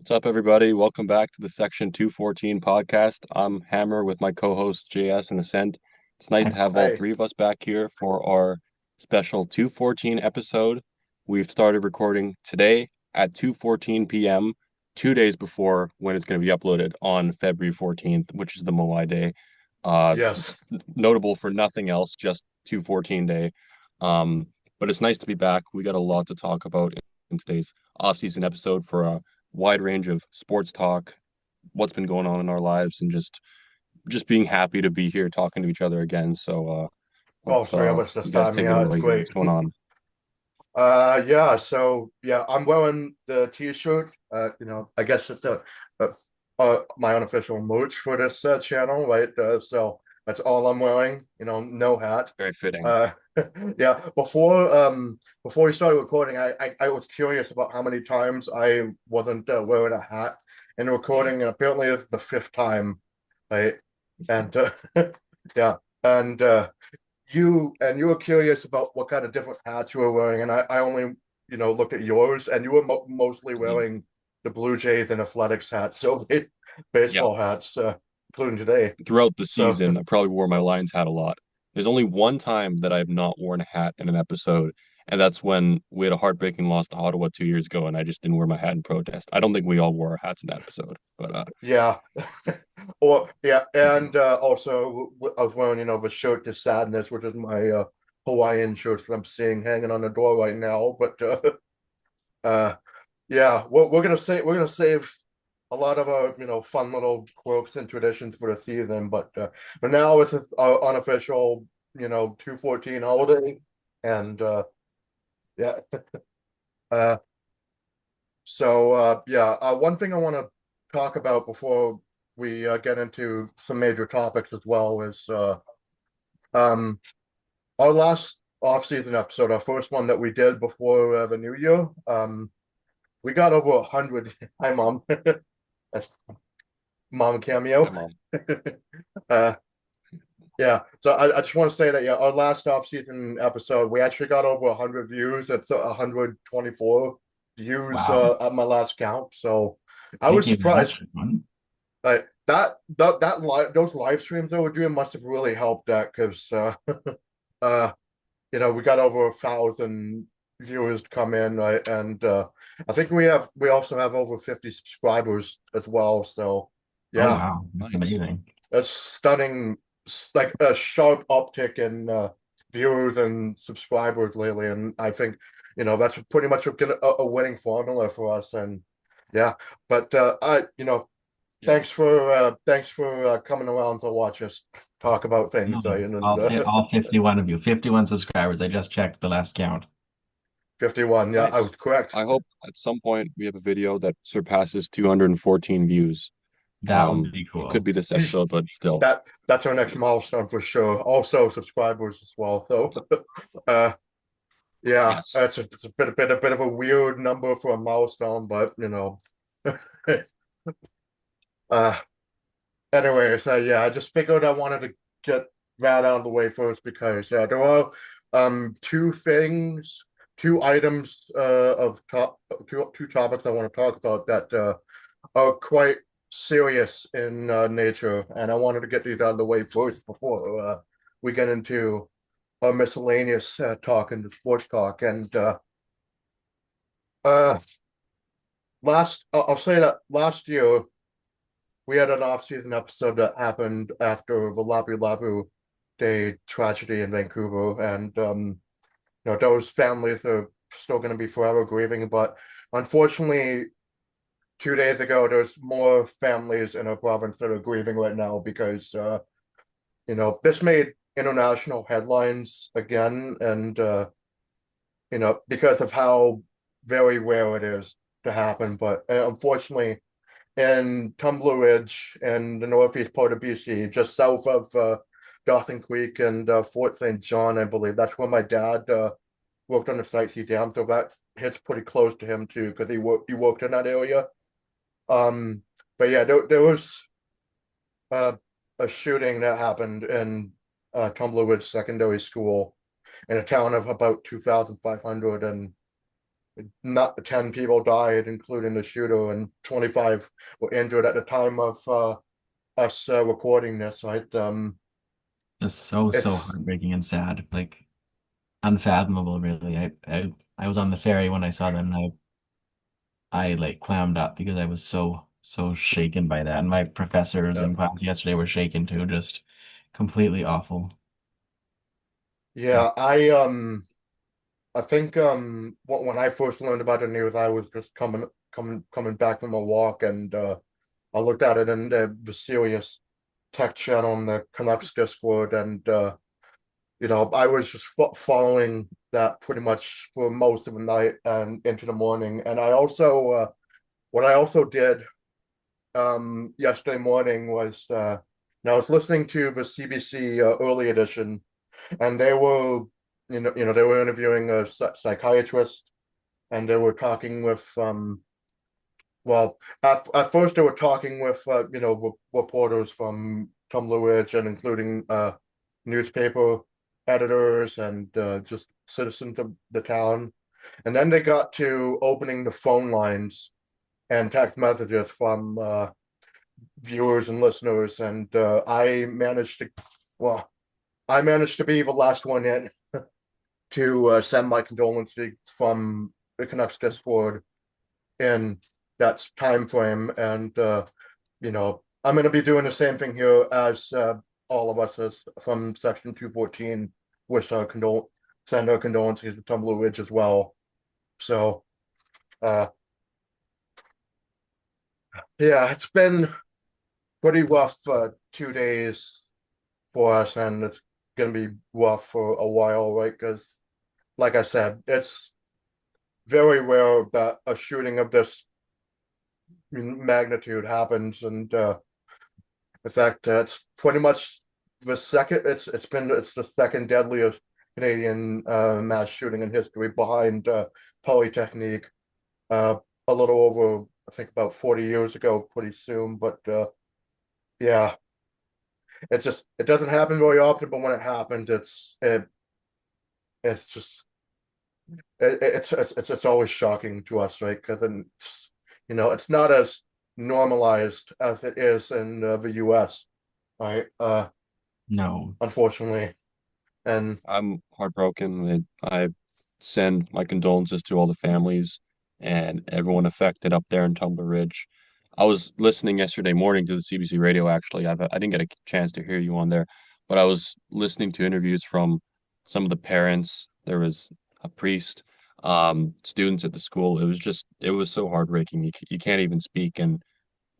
What's up, everybody? Welcome back to the Section 214 podcast. I'm Hammer with my co-hosts JS and Ascent. It's nice to have all Hey, three of us back here for our special 214 episode. We've started recording today at 2:14 p.m., 2 days before when it's going to be uploaded on February 14th, which is the Moyai Day. Uh, yes. Notable for nothing else, just 214 Day. Um, but it's nice to be back. We got a lot to talk about in today's off-season episode for wide range of sports talk, what's been going on in our lives, and just being happy to be here talking to each other again. So All let's three of us this you guys time. take it Yeah, it's away here. What's great. going on? Yeah, so yeah, I'm wearing the t-shirt. I guess it's uh, my unofficial merch for this channel, right? So that's all I'm wearing, no hat. Very fitting. Uh yeah, before we started recording, I was curious about how many times I wasn't wearing a hat in recording, and apparently it's the fifth time, right? And yeah, and you were curious about what kind of different hats you were wearing, and I only looked at yours, and you were mostly Mhm. wearing the Blue Jays and Athletics hats, so Yeah. baseball hats, including today. Throughout the So season, I probably wore my Lions hat a lot. There's only one time that I have not worn a hat in an episode, and that's when we had a heartbreaking loss to Ottawa 2 years ago, and I just didn't wear my hat in protest. I don't think we all wore our hats in that episode, but yeah, or yeah, and also I was wearing the shirt to sadness, which is my Hawaiian shirt that I'm seeing hanging on the door right now, but uh yeah, we're gonna save a lot of our fun little quirks and traditions for the season, but now it's our unofficial 214 holiday, and yeah, uh yeah, one thing I want to talk about before we get into some major topics as well is um our last off-season episode, our first one that we did before the new year. We got over 100. Hi, mom. That's mom hi, cameo. mom. uh yeah, so I just want to say that, yeah, our last off-season episode, we actually got over 100 views. It's 124 views Wow. at my last count, so I Thank was you very much, surprised. everyone. Like that live those live streams that we're doing must have really helped that, because uh we got over 1,000 viewers to come in, right? And I think we also have over 50 subscribers as well. So Oh, yeah, wow. That's Nice. amazing. it's stunning, like a sharp uptick in viewers and subscribers lately. And I think that's pretty much a winning formula for us. And yeah, but I Yeah. thanks for coming around to watch us talk about things. No, And all 51 of you, 51 subscribers. I just checked the last count. 51, yeah, I Nice. was correct. I hope at some point we have a video that surpasses 214 views. That would be It could cool. be this episode, but still. That's our next milestone for sure. Also subscribers as well. So uh yeah, Yes. it's a bit of a weird number for a milestone, but uh anyways, yeah, I just figured I wanted to get that out of the way first, because there are two items of two topics I want to talk about that are quite serious in nature, and I wanted to get these out of the way first before we get into our miscellaneous talk and sports talk. And uh, I'll say that last year we had an off-season episode that happened after the Lapu Lapu Day tragedy in Vancouver, and those families are still going to be forever grieving. But unfortunately, 2 days ago, there's more families in our province that are grieving right now, because this made international headlines again, and because of how very rare it is to happen. But unfortunately, in Tumbler Ridge and the northeast part of BC, just south of Dawson Creek and Fort St. John, I believe that's where my dad worked on the Sightsee Dam, so that hits pretty close to him too, because he worked in that area. Um, but yeah, there was uh, a shooting that happened in Tumbler Ridge Secondary School in a town of about 2,500, and not 10 people died, including the shooter, and 25 were injured at the time of us recording this. Right? Just so It's heartbreaking and sad. Like unfathomable, really. I was on the ferry when I saw that, and I like clammed up because I was so shaken by that. And my professors uh, in class yesterday were shaken too, just completely awful. yeah. I think when I first learned about the news, I was just coming back from a walk, and I looked at it in the serious tech channel on the Canucks Discord, and I was just following that pretty much for most of the night and into the morning. And I also what I also did yesterday morning was I was listening to the CBC early edition, and they were they were interviewing a psychiatrist, and they were talking with well, at first they were talking with reporters from Tumbler Ridge, and including newspaper editors and just citizens of the town. And then they got to opening the phone lines and text messages from viewers and listeners, and I managed to be the last one in to send my condolences from the Canucks Discord in that time frame. And I'm going to be doing the same thing here as all of us as from Section 214, wish our send our condolences to Tumbler Ridge as well. So uh, yeah, it's been pretty rough 2 days for us, and it's going to be rough for a while, right? Because, like I said, it's very rare that a shooting of this magnitude happens, and in fact, it's pretty much the second. It's the second deadliest Canadian mass shooting in history, behind Polytechnique, uh, a little over, I think, about 40 years ago, pretty soon. But yeah, it doesn't happen very often, but when it happens, it's just it's just always shocking to us, right? Because then it's not as normalized as it is in the U.S., right? No, Unfortunately, and I'm heartbroken. I send my condolences to all the families and everyone affected up there in Tumbler Ridge. I was listening yesterday morning to the CBC radio, actually. I didn't get a chance to hear you on there, but I was listening to interviews from some of the parents. There was a priest, students at the school. It was so heartbreaking. You can't even speak, and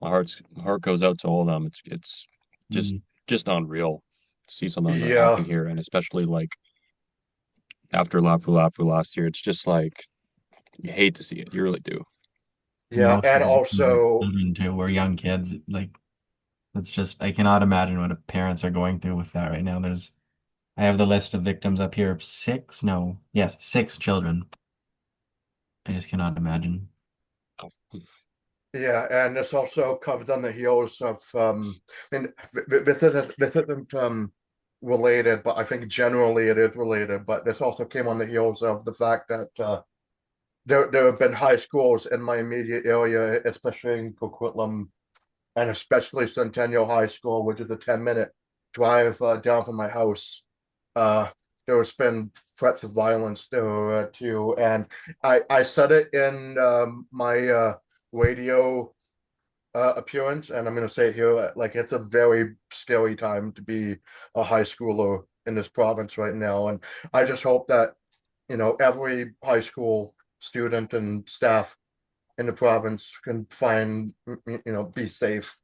my heart goes out to all of them. It's just mm, just unreal to see something like that yeah, happen here, and especially like after Lapu Lapu last year. It's just like you hate to see it. You really do. and yeah, most and of the also children too were young kids. Like that's just I cannot imagine what parents are going through with that right now. I have the list of victims up here. Six? No, yes, six children. I just cannot imagine. yeah, and this also comes on the heels of and this isn't related, but I think generally it is related. But this also came on the heels of the fact that there have been high schools in my immediate area, especially in Coquitlam, and especially Centennial High School, which is a 10-minute drive down from my house. Uh, there's been threats of violence there too, and I said it in my radio appearance, and I'm going to say it here. Like, it's a very scary time to be a high schooler in this province right now, and I just hope that every high school student and staff in the province can be safe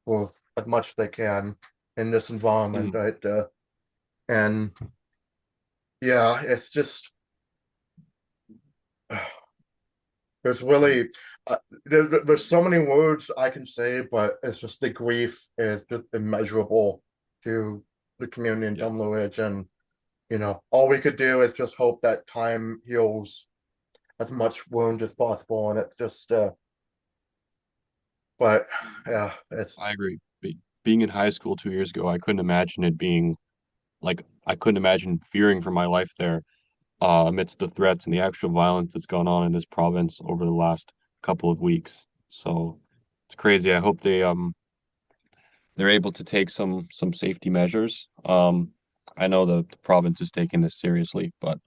for as much as they can in this environment, Mhm. right? And yeah, it's just there's really uh, there's so many words I can say, but it's just the grief is just immeasurable to the community in Yeah, Tumbler Ridge, and all we could do is just hope that time heals as much wound as possible, and it's just but yeah, it's I agree. Being in high school 2 years ago, I couldn't imagine it being like I couldn't imagine fearing for my life there. amidst the threats and the actual violence that's gone on in this province over the last couple of weeks. So it's crazy. I hope they're able to take some safety measures. I know the province is taking this seriously, but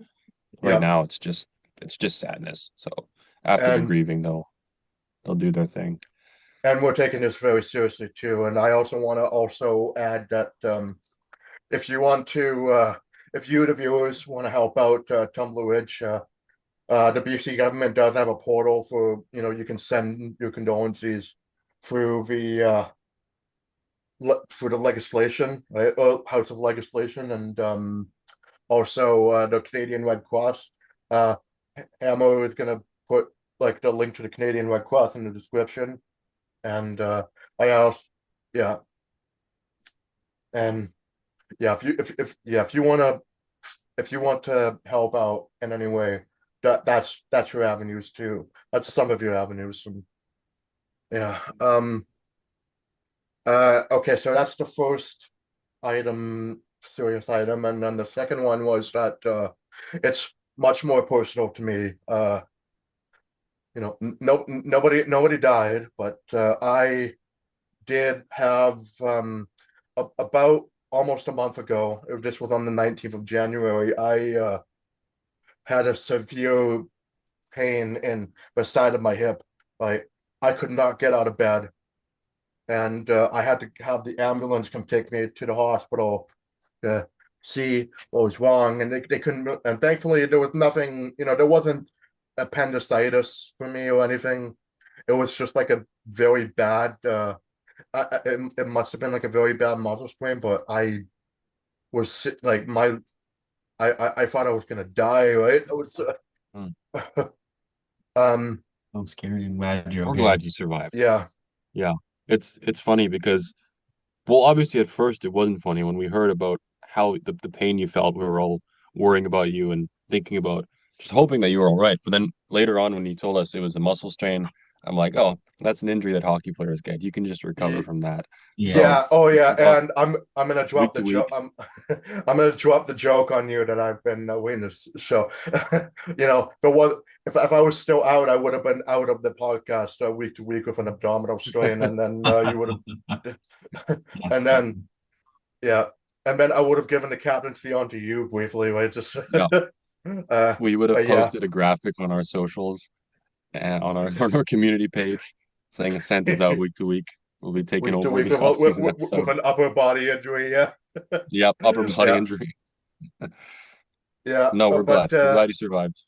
right Yeah, now it's just sadness. So after the and grieving, they'll do their thing. we're taking this very seriously too. And I also want to also add that if you want to, if you, the viewers, want to help out Tumbler Ridge, the BC government does have a portal for, you can send your condolences through through the legislation, right? House of Legislation, and also the Canadian Red Cross. Uh, Hammer is gonna put like the link to the Canadian Red Cross in the description, and I also, yeah, and yeah, if you want to help out in any way, that's your avenues too. That's some of your avenues. And yeah. Okay, so that's the first item, serious item, and then the second one was that it's much more personal to me. Nobody died, but I did have about almost a month ago. This was on the 19th of January. I had a severe pain in the side of my hip. Like I could not get out of bed, and I had to have the ambulance come take me to the hospital to see what was wrong. And they couldn't, and thankfully there was nothing, there wasn't appendicitis for me or anything. It was just like a very bad, it must have been like a very bad muscle sprain, but I was like, I thought I was gonna die, right? It was, Mm. um, So scary. I'm glad you're We're okay. glad you survived. yeah, Yeah. It's funny because, well, obviously at first it wasn't funny when we heard about how the pain you felt. We were all worrying about you and thinking about just hoping that you were all right. But then later on when you told us it was a muscle strain, I'm like, oh, that's an injury that hockey players get. You can just recover from that. Yeah. So yeah, oh yeah, uh, and I'm gonna drop week the to joke. week, I'm gonna drop the joke on you that I've been waiting to show. But what if I was still out, I would have been out of the podcast week to week with an abdominal strain, and then you would have, That's and then yeah, and then I would have given the captaincy on to you briefly, right? Just yeah, we would have yeah, posted a graphic on our socials and on our on our community page saying Ascent is out week to week. We'll be taking week to over week the off-season with episode. an upper body injury. Yeah, Yep, upper body yeah, injury. yeah. No, we're glad. But We're glad you survived.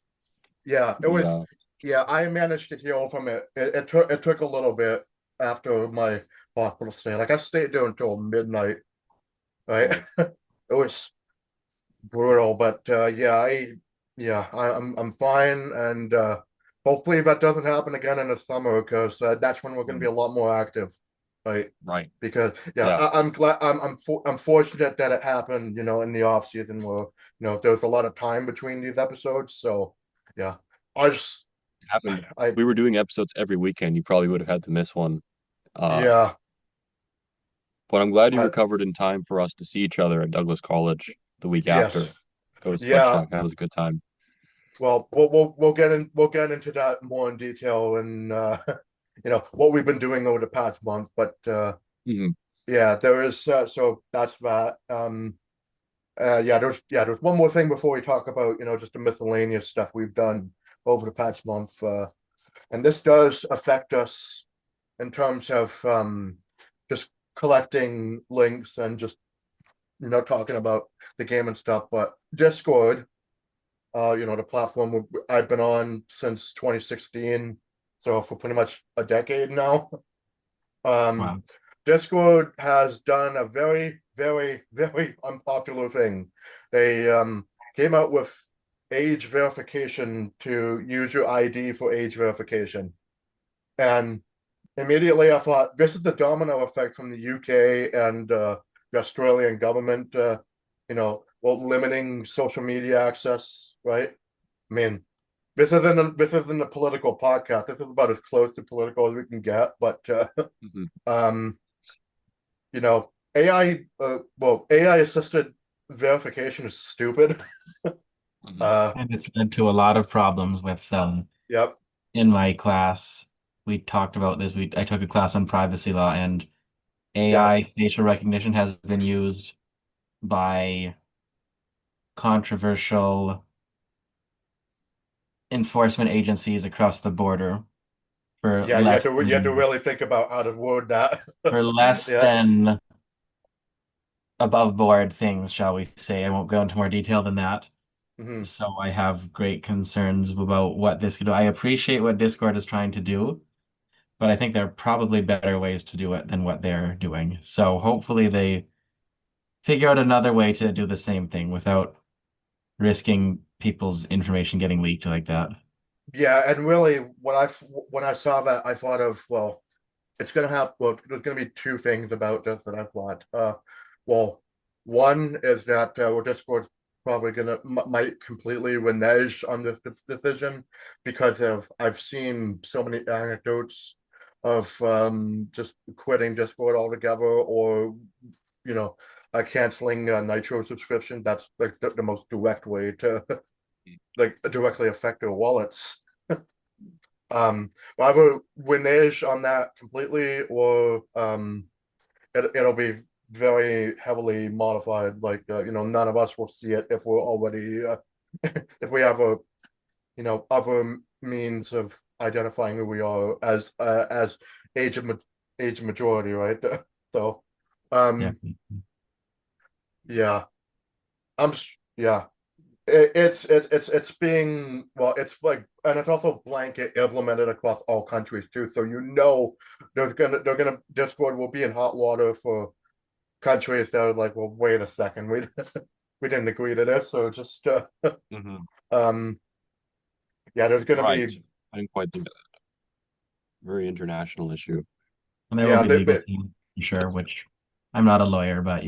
yeah, it We was. Yeah, I managed to heal from it. It took a little bit after my hospital stay. Like I stayed there until midnight, right? mm, It was brutal, but I'm fine, and hopefully that doesn't happen again in the summer because that's when we're going to be mm, a lot more active, right? right. Because yeah, Yeah. I'm glad I'm fortunate that it happened, in the off season where there was a lot of time between these episodes. So yeah, I just It happened. I We were doing episodes every weekend. You probably would have had to miss one. Uh, yeah. but I'm glad you I, recovered in time for us to see each other at Douglas College the week Yes. after. Go to Spike Yeah. Shack. That was a good time. Well, we'll get into that more in detail and what we've been doing over the past month. But Mhm. yeah, there is so that's that. There's one more thing before we talk about just the miscellaneous stuff we've done over the past month. And this does affect us in terms of just collecting links and just talking about the game and stuff. But Discord, the platform I've been on since 2016, so for pretty much a decade now. Um, wow. Discord has done a very, very, very unpopular thing. They came out with age verification to use your ID for age verification. And immediately I thought, this is the domino effect from the UK and the Australian government, limiting social media access, right? I mean, this isn't a political podcast. This is about as close to political as we can get. But Mhm. um, AI, AI assisted verification is stupid. Mhm. And it's led to a lot of problems with Yep. in my class. We talked about this. I took a class on privacy law, and Yep. AI facial recognition has been used by controversial enforcement agencies across the border for Yeah, less you have to than really think about how to word that. for less Yeah. than above board things, shall we say. I won't go into more detail than that. Hmm. So I have great concerns about what this could do. I appreciate what Discord is trying to do, but I think there are probably better ways to do it than what they're doing. So hopefully they figure out another way to do the same thing without risking people's information getting leaked like that. Yeah, and really, when I saw that, I thought of, well, it's gonna have, well, there's gonna be two things about this that I thought. Well, one is that well, Discord's probably gonna might completely renege on this decision because of I've seen so many anecdotes of just quitting Discord altogether, or you know, canceling a Nitro subscription. That's like the most direct way to like directly affect their wallets. Either renege on that completely, or it'll be very heavily modified. Like none of us will see it if we're already if we have a other means of identifying who we are as age of age majority, right? So, Yeah. um, yeah, yeah. It's being, well, it's like, and it's also blanket implemented across all countries too. So they're gonna Discord will be in hot water for countries that are like, well, wait a second, we we didn't agree to this. So just Mhm. um yeah, there's gonna Right. be, I didn't quite think of that. Very international issue. And there will yeah, be legal teams, I'm sure, Yes. which I'm not a lawyer, but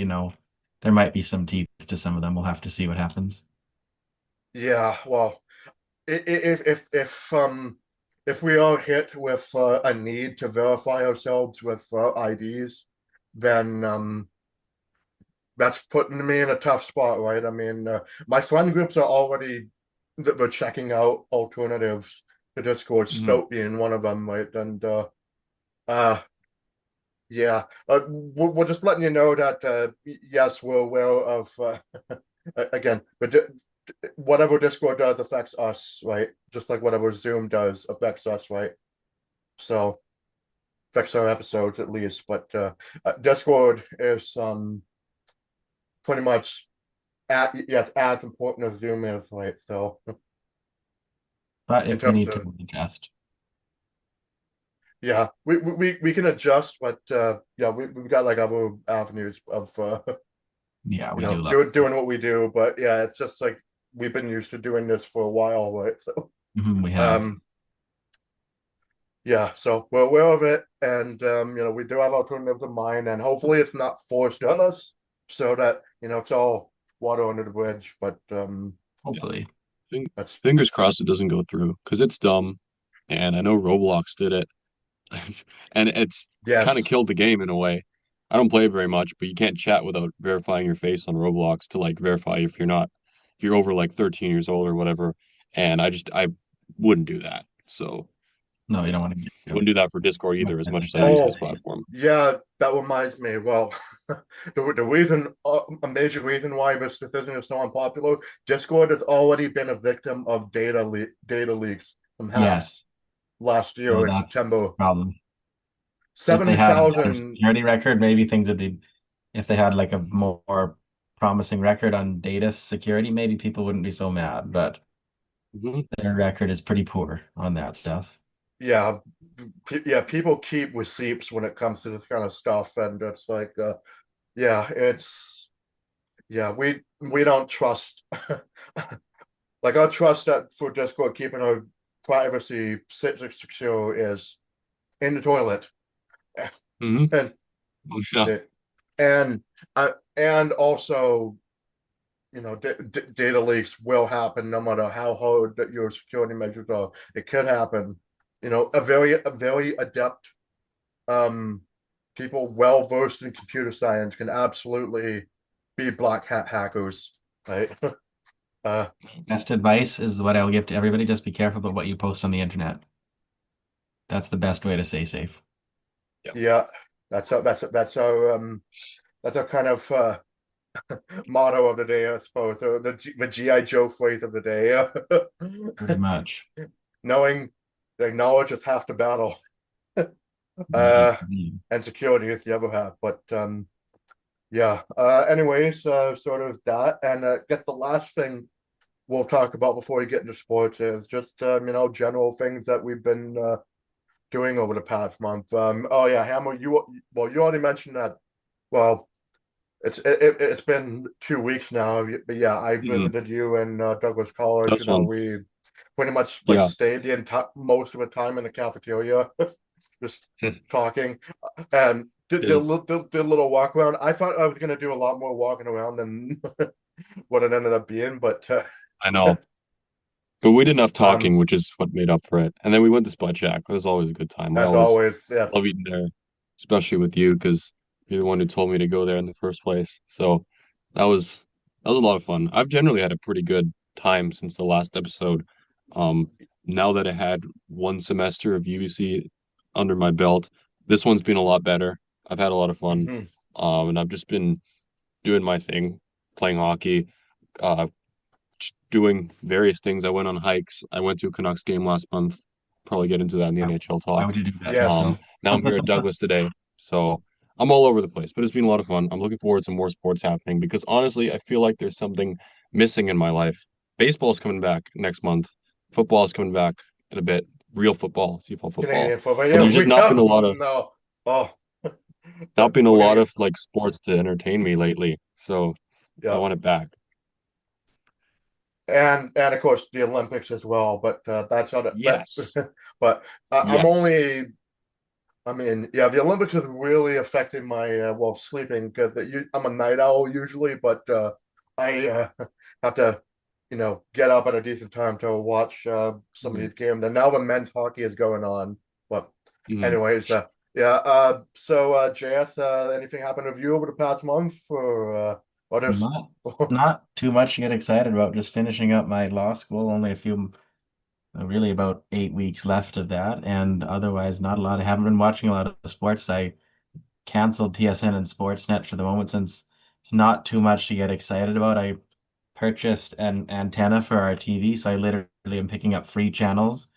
there might be some teeth to some of them. We'll have to see what happens. yeah. Well, if we are hit with a need to verify ourselves with IDs, then that's putting me in a tough spot, right? I mean, my friend groups are already they're checking out alternatives to Discord, Mhm. Stoat being one of them, right? And uh yeah, we're just letting you know that yes, we're aware of again, but whatever Discord does affects us, right? Just like whatever Zoom does affects us, right? So affects our episodes at least. But Discord is pretty much at yeah, as important as Zoom is, right? So But in if we terms need to of, adjust, yeah, we can adjust, but yeah, we've got like other avenues of yeah, we do love. doing what we do. But yeah, it's just like we've been used to doing this for a while, right? So We have. um yeah, so we're aware of it, and we do have alternatives in mind, and hopefully it's not forced on us, so that it's all water under the bridge. But Yeah. Hopefully. Fing- that's Fingers crossed it doesn't go through because it's dumb. And I know Roblox did it. And it's kind of yes, killed the game in a way. I don't play very much, but you can't chat without verifying your face on Roblox to like verify if you're over like 13 years old or whatever. And I wouldn't do that. So No, you yeah. don't want to I wouldn't do that for Discord get either, as much as I use oh this platform. yeah, that reminds me. Well, the reason, a major reason why this decision is so unpopular, Discord has already been a victim of data leaks from hacks Yes. last So year in that's September. the problem. If they had a better 70,000. security record, maybe things would be, if they had like a more promising record on data security, maybe people wouldn't be so mad, but Mhm. their record is pretty poor on that stuff. Yeah, yeah, people keep receipts when it comes to this kind of stuff, and it's like yeah, it's yeah, we don't trust like our trust that for Discord keeping our privacy secure is in the toilet. Mhm. and Yeah. and and also data leaks will happen no matter how hard that your security measures are. It could happen. A very adept um people well versed in computer science can absolutely be black hat hackers, right? Uh, Best advice is what I'll give to everybody. Just be careful about what you post on the internet. That's the best way to stay safe. Yeah. yeah, that's our kind of motto of the day, I suppose. The GI Joe phrase of the day. Pretty much. Knowing the knowledge is half the battle. Indeed. Uh, and security is the other half. But yeah. Anyways, sort of that, and get the last thing we'll talk about before we get into sports is just general things that we've been doing over the past month. Oh yeah, Hammer, you already mentioned that. Well, it's been 2 weeks now, but yeah, I Mhm. visited you in Douglas College. That's fun. We pretty much like Yeah. stayed the entire most of the time in the cafeteria, just talking, and Did- did a little walk around. I thought I was gonna do a lot more walking around than what it ended up being, but I know. But we did enough um, talking, which is what made up for it. And then we went to Spud Shack. It was always a good time. I as always always, yeah. love eating there, especially with you because you're the one who told me to go there in the first place. So that was that was a lot of fun. I've generally had a pretty good time since the last episode. Um, Now that I had one semester of UBC under my belt, this one's been a lot better. I've had a lot of fun. Mhm. And I've just been doing my thing, playing hockey, uh, doing various things. I went on hikes. I went to a Canucks game last month. Probably get into that in the NHL Why talk. would you do that to Yes. yourself? Now I'm here at Douglas today, so I'm all over the place. But it's been a lot of fun. I'm looking forward to more sports happening because honestly, I feel like there's something missing in my life. Baseball is coming back next month. Football is coming back in a bit. Real football, CFL football. Canadian football. But Yeah, there's just we not been have a lot of no. Oh, not been a we're gonna lot get of like sports to entertain me lately. So I yeah, want it back. and of course the Olympics as well. But that's not it. But Yes. but I'm Yes. only. I mean, yeah, the Olympics has really affected my sleeping because I'm a night owl usually, but I have to get up at a decent time to watch some of Mhm. these games. And now the men's hockey is going on. But Mhm. anyways, yeah. So JS, anything happened with you over the past month, or just Not not too much to get excited about. Just finishing up my law school. Only a few, really about 8 weeks left of that, and otherwise not a lot. I haven't been watching a lot of sports. I canceled TSN and Sportsnet for the moment since it's not too much to get excited about. I purchased an antenna for our TV, so I literally am picking up free channels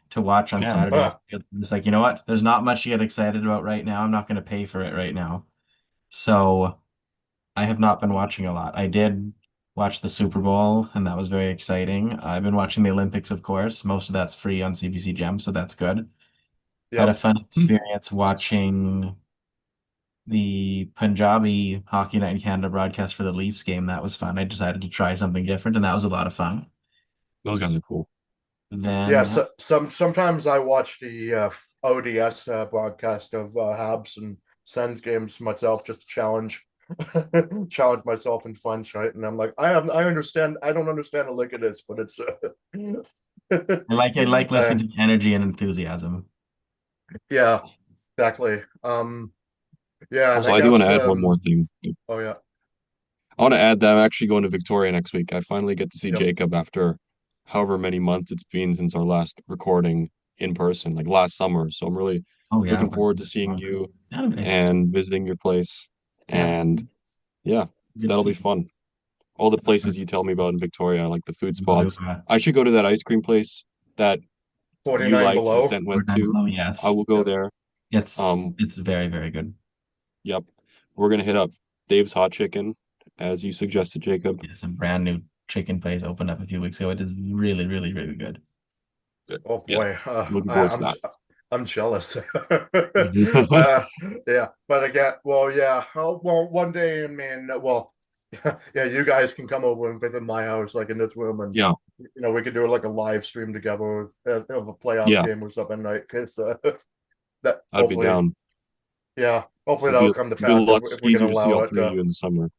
to watch on Damn. Saturday. It's like, you know what? There's not much to get excited about right now. I'm not going to pay for it right now. So I have not been watching a lot. I did watch the Super Bowl, and that was very exciting. I've been watching the Olympics, of course. Most of that's free on CBC Gem, so that's good. Had a yep. fun experience watching the Punjabi Hockey Night in Canada broadcast for the Leafs game. That was fun. I decided to try something different, and that was a lot of fun. Those guys are cool. Yeah, Then, so sometimes I watch the ODS broadcast of Habs and Sens games myself just to challenge myself in fun, right? And I'm like, I understand. I don't understand a lick of this, but it's I like uh, listening to the energy and enthusiasm. yeah, exactly. Yeah, and Also, I I do want guess to add one more thing. oh yeah, I want to add that I'm actually going to Victoria next week. I finally get to see yep. Jacob after however many months it's been since our last recording in person, like last summer. So I'm really Oh yeah, looking forward to seeing you yeah, nice. and visiting your place. Yeah, And yeah, good to that'll see be you. fun. All the Definitely. places you tell me about in Victoria, like the food Go to spots. I should go to that ice cream place that you 49 liked and below. Ascent went Fort to. Below. I Yes, will go Yep. there. it's Um, it's very very good. yep. We're gonna hit up Dave's Hot Chicken, as you suggested, Jacob. Yes, a brand new chicken place opened up a few weeks ago. It is really really really good. But Oh yeah, boy, looking forward to that. I'm jealous. Yeah, but again, well, yeah, well, one day, man, well, yeah, you guys can come over and visit my house, like in this room, and Yeah, we could do like a live stream together of a playoff yeah, game or something, like because that I'd be hopefully, down. yeah, hopefully It'd be that'll a, come to it'd be a pass lot if we can easier to see allow all it. three of you in the summer.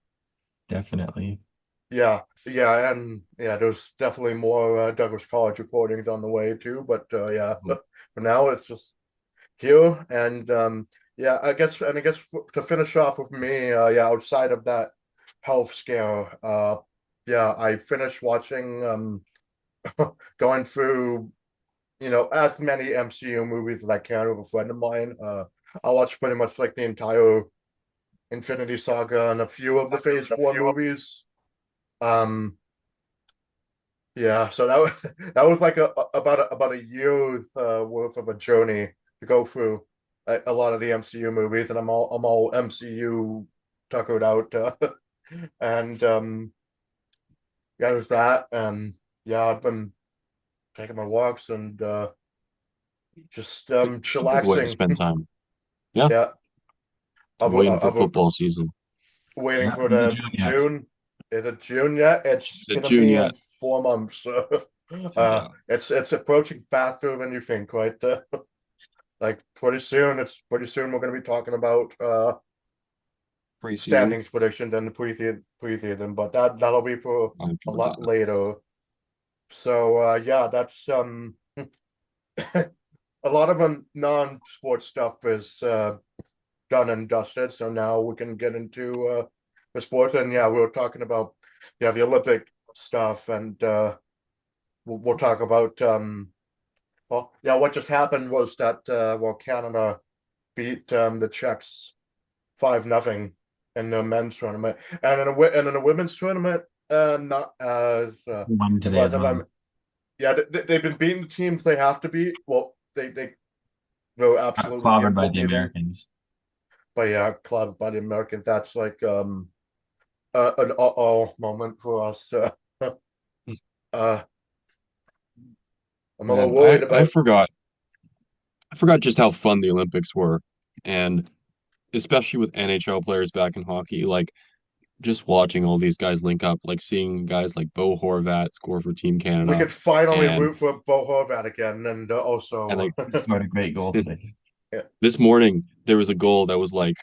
Definitely. Yeah, and yeah, there's definitely more Douglas College recordings on the way too, but yeah, Mhm. for now it's just here and yeah, I guess to finish off with me, yeah, outside of that health scare, yeah, I finished watching going through as many MCU movies as I can with a friend of mine. I watched pretty much like the entire Infinity Saga and a few of the Phase 4 movies. Um, yeah, so that was that was like about a year's worth of a journey to go through a lot of the MCU movies, and I'm all MCU tuckered out, and yeah, there's that, and yeah, I've been taking my walks and just It's a good way to chillaxing. spend time. Yeah, Yeah, waiting for I've football season. waiting Not for in the the June yet. June. Is it June yet? It's Is it gonna June be yet? in 4 months. Yeah, It's approaching faster than you think, right? Like pretty soon we're gonna be talking about preseason. standings predictions and the preseason, but that'll be for I a enjoyed lot that. later. So yeah, that's a lot of non-sports stuff is done and dusted. So now we can get into the sports. And yeah, we were talking about the Olympic stuff, and we'll talk about well, yeah, what just happened was that well, Canada beat the Czechs 5-0 in the men's tournament, and in a women's tournament, not as Won today as impressive. well. Yeah, they've been beating the teams they have to beat. Well, they're Got absolutely clobbered capable by of the beating them. Americans. But yeah, club by the Americans. That's like an uh-oh moment for us. Uh, I'm a little Man, worried I about. forgot. I forgot just how fun the Olympics were, and especially with NHL players back in hockey, like just watching all these guys link up, like seeing guys like Bo Horvat score for Team We Canada, could finally and root for Bo Horvat again, and also like He scored a great goal today. yeah, this morning there was a goal that was like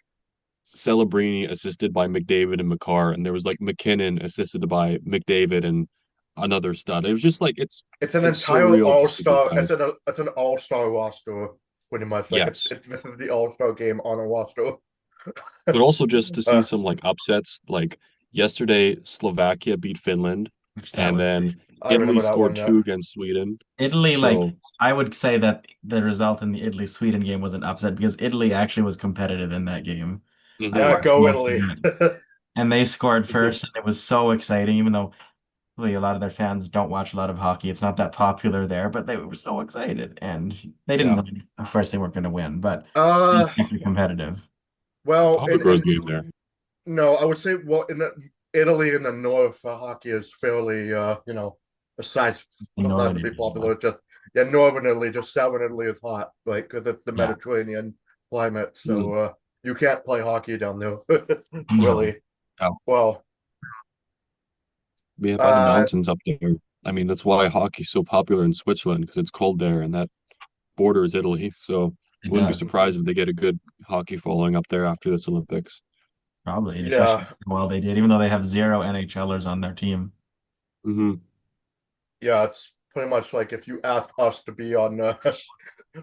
Celebrini assisted by McDavid and McCarr, and there was like McKinnon assisted by McDavid and another stud. It was just like it's an it's entire surreal to all see these star. guys. It's an all star roster, pretty much. Like Yes, it's this is the all star game on a roster. but also just to see uh, some like upsets. Like yesterday, Slovakia beat Finland, Which that and was then I Italy remember that scored one. Yeah, two against Sweden. Italy, like So, I would say that the result in the Italy-Sweden game was an upset because Italy actually was competitive in that game. I mhm. yeah, watched go most of Italy. it. And they scored first, and it was so exciting, even though really a lot of their fans don't watch a lot of hockey. It's not that popular there, but they were so excited. And they didn't Yeah, win. Of course, they weren't going to win, but they uh, kept it competitive. well, public rose game there. no, I would say well Italy in the north, hockey is fairly aside In from that to Northern be Italy, but popular, just yeah, northern Italy, just southern Italy is hot, right? Because it's the yeah, Mediterranean climate, Mm. so you can't play hockey down there, no. really. Yeah, Well, we have by the uh, mountains up there. I mean, that's why hockey's so popular in Switzerland because it's cold there, and that borders Italy. So, It wouldn't be does. surprised if they get a good hockey following up there after this Olympics. Probably, especially yeah, how well they did, even though they have zero NHLers on their team. Hmm. yeah, it's pretty much like if you asked us to be on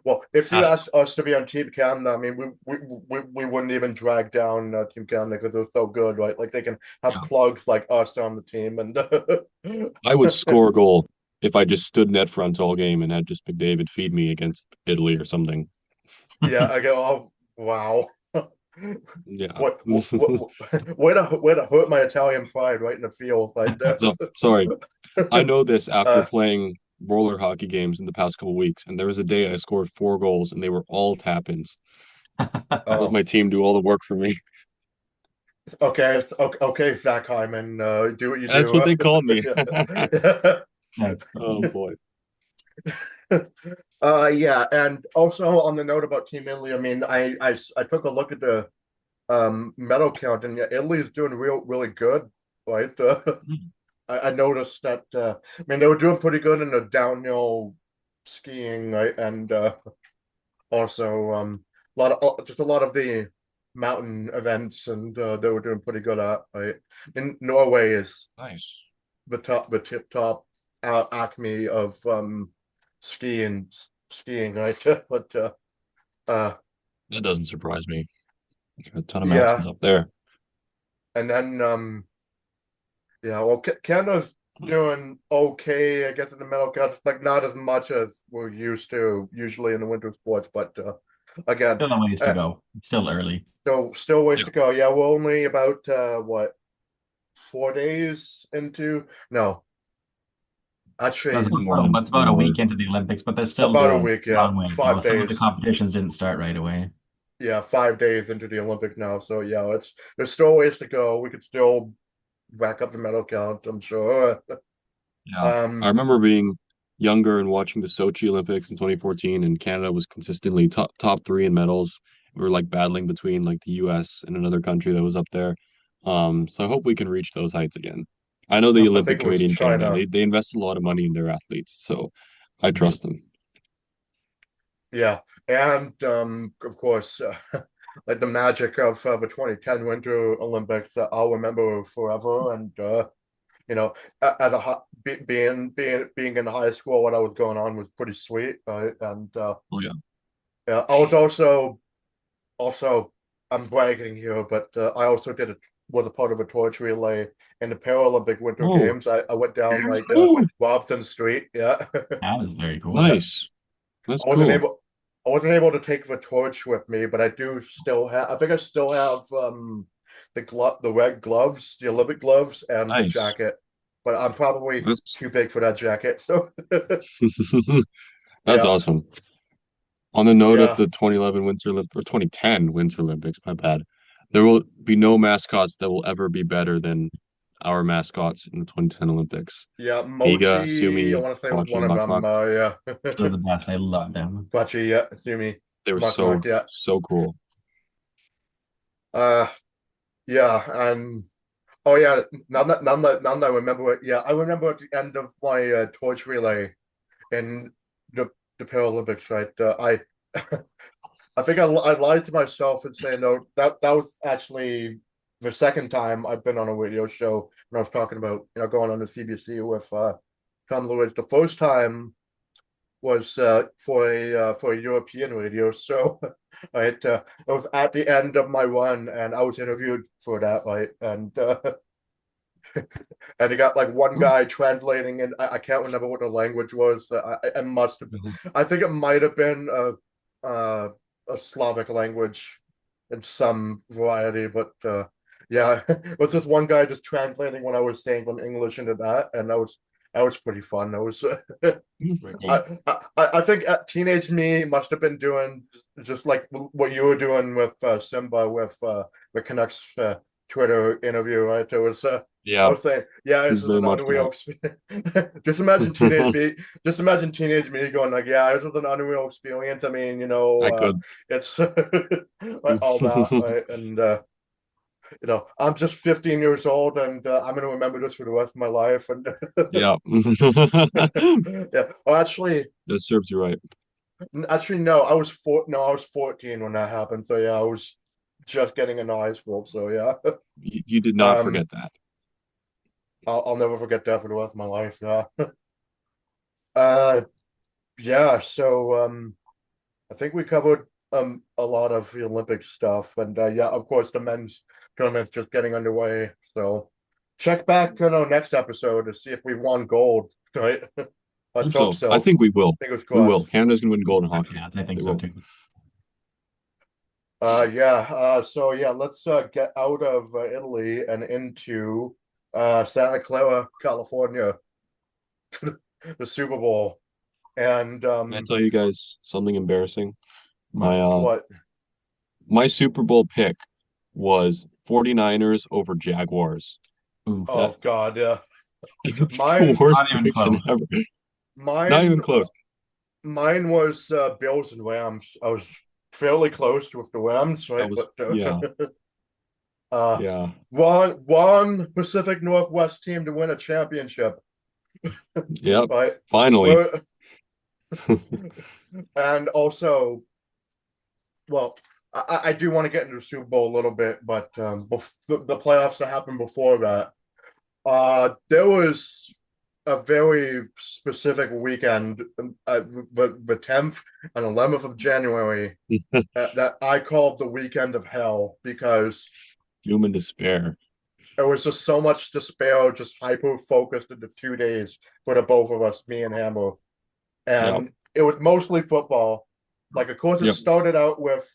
well, if you asked us to be on Team Canada, I mean, we wouldn't even drag down Team Canada because they're so good, right? Like they can have Yeah, plugs like us on the team, and I would score a goal if I just stood net front all game and had just McDavid feed me against Italy or something. yeah, I go, oh wow, Yeah. what way to hurt my Italian pride right in the field, like So sorry. I know this after uh, playing roller hockey games in the past couple weeks, and there was a day I scored 4 goals, and they were all tap-ins. Let oh, my team do all the work for me. okay, okay, Zach Hyman, do what you That's do. what they called me. Yeah. That's Oh funny. boy. Yeah, and also on the note about Team Italy, I mean, I took a look at the medal count, and yeah, Italy is doing really good, right? I noticed that. I mean, they were doing pretty good in the downhill skiing, right? And also just a lot of the mountain events, and they were doing pretty good at. Right? And Norway is Nice. the tip top acme of skiing, right? But uh, That doesn't surprise me. Got a ton of yeah, mountains up there. and then Yeah, well, Canada's doing okay, I guess, in the medal cuts, like not as much as we're used to usually in the winter sports, but again, Still a ways to go. It's still early. still ways Yeah, to go. Yeah, we're only about what 4 days into no, That's actually more than it's about a four. week into the Olympics, but there's still about a Yeah, week. a Yeah, long way to go. five Some of the days. competitions didn't start right away. Yeah, 5 days into the Olympic now. So yeah, it's there's still ways to go. We could still rack up the medal count, I'm sure. yeah. I Um, remember being younger and watching the Sochi Olympics in 2014, and Canada was consistently top three in medals. We were like battling between like the US and another country that was up there. So I hope we can reach those heights again. I know the I Olympic think it was Committee in Canada, China. they invest a lot of money in their athletes, so I Right. trust them. Yeah, and of course, like the magic of the 2010 Winter Olympics that I'll remember forever. And at being in high school, what I was going on was pretty sweet, right? And Oh yeah. yeah, I was also I'm bragging here, but I also was a part of a torch relay in the Paralympic Winter Oh, Games. I went down like oh, Robson Street. Yeah. That was very cool. nice. That's I wasn't cool. able I wasn't able to take the torch with me, but I do still have I think I still have the red gloves, the Olympic gloves and the Nice. jacket. But I'm probably That's too big for that jacket. So that's yeah, awesome. On the note of yeah, the 2011 Winter Olymp or 2010 Winter Olympics, my bad. There will be no mascots that will ever be better than our mascots in the 2010 Olympics. yeah. Giga, Mochi, I Sumi, want to say was Quachi, one and of Muk them. Muk. Yeah. They're the best. I love them. Quachi, yeah, Sumi, They were Muk Muk, so yeah. so cool. Uh yeah, and oh yeah, now that I remember it, yeah, I remember at the end of my torch relay in the Paralympics, right? I think I lied to myself and saying no. That was actually the second time I've been on a radio show when I was talking about going on the CBC with Tumbler Ridge. The first time was for a European radio show. Right, it was at the end of my run, and I was interviewed for that, right, and they got like one guy translating, and I can't remember what the language was. It must have been, Mhm. I think it might have been a Slavic language in some variety, but yeah, it was just one guy just translating what I was saying from English into that, and that was pretty fun. That was Very I, cool. I think teenage me must have been doing just like what you were doing with Simba with the Canucks Twitter interview, right? It was I Yeah, was saying, yeah, this is very an much unreal that. experience. Just imagine teenage me, just imagine teenage me going like, yeah, this was an unreal experience. I mean, I could. it's like all that, right? And I'm just 15 years old, and I'm gonna remember this for the rest of my life. And Yeah. yeah, well, That serves you right. actually, no, I was 14 when that happened. So yeah, I was just getting into high school. So yeah, You did not um, forget that. I'll never forget that for the rest of my life. Yeah, uh, yeah. So I think we covered a lot of the Olympic stuff, and yeah, of course, the men's tournament's just getting underway. So check back, next episode to see if we won gold. Right? Let's Hope hope so. I so. think we will. Fingers We will. crossed. Canada's gonna win gold in I hockey. can't. I think They so will. too. Yeah. So yeah, let's get out of Italy and into Santa Clara, California, the Super Bowl. And Can I tell you guys something embarrassing? My What? what? my Super Bowl pick was 49ers over Jaguars. Oof. That Oh God, yeah. that's the Mine, worst Not even prediction close. ever. Not mine, even close. mine was Bills and Rams. I was fairly close with the Rams, That right? was But yeah, uh, yeah, one Pacific Northwest team to win a championship, yep. right? Finally. We're, and also, well, I do want to get into the Super Bowl a little bit, but the playoffs that happened before that, there was a very specific weekend, the 10th and 11th of January, that I called the weekend of hell because Doom and despair. it was just so much despair, just hyper focused into 2 days for the both of us, me and Hammer. Yeah. And it was mostly football. Like, of course, it Yep. started out with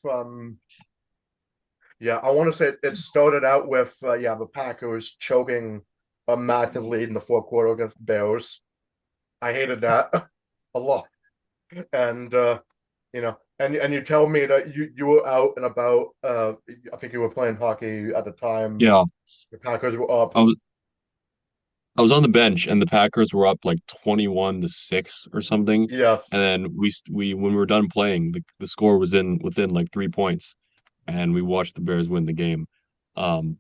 yeah, I want to say it started out with yeah, the Packers choking a massive lead in the fourth quarter against Bears. I hated that a lot. And and you tell me that you were out and about. I think you were playing hockey at the time. Yeah. The Packers were up. I was I was on the bench and the Packers were up like 21-6 or something. Yeah, And then we when we were done playing, the score was in within like 3 points, and we watched the Bears win the game. Um,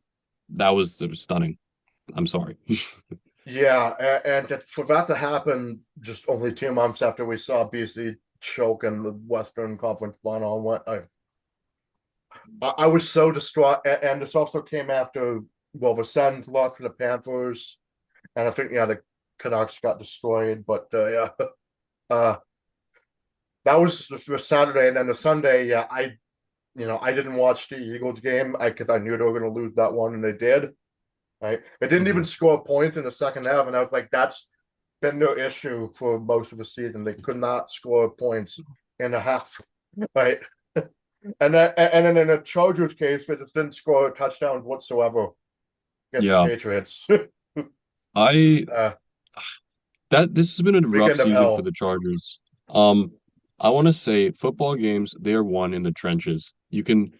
it was stunning. I'm sorry. yeah, and for that to happen just only 2 months after we saw BC choke in the Western Conference final, I was so distraught. And this also came after, well, the Suns lost to the Panthers, and I think, yeah, the Canucks got destroyed. But yeah, uh, that was the Saturday, and then the Sunday, yeah, I didn't watch the Eagles game because I knew they were going to lose that one, and they did. Right, they didn't even Mhm. score points in the second half, and I was like, that's been their issue for most of the season. They could not score points in a half, right? And then in the Chargers case, they just didn't score touchdowns whatsoever against the Yeah. Patriots. I uh, that This has been a rough Weekend of season for hell. the Chargers. Um, I want to say football games, they are won in the trenches. You can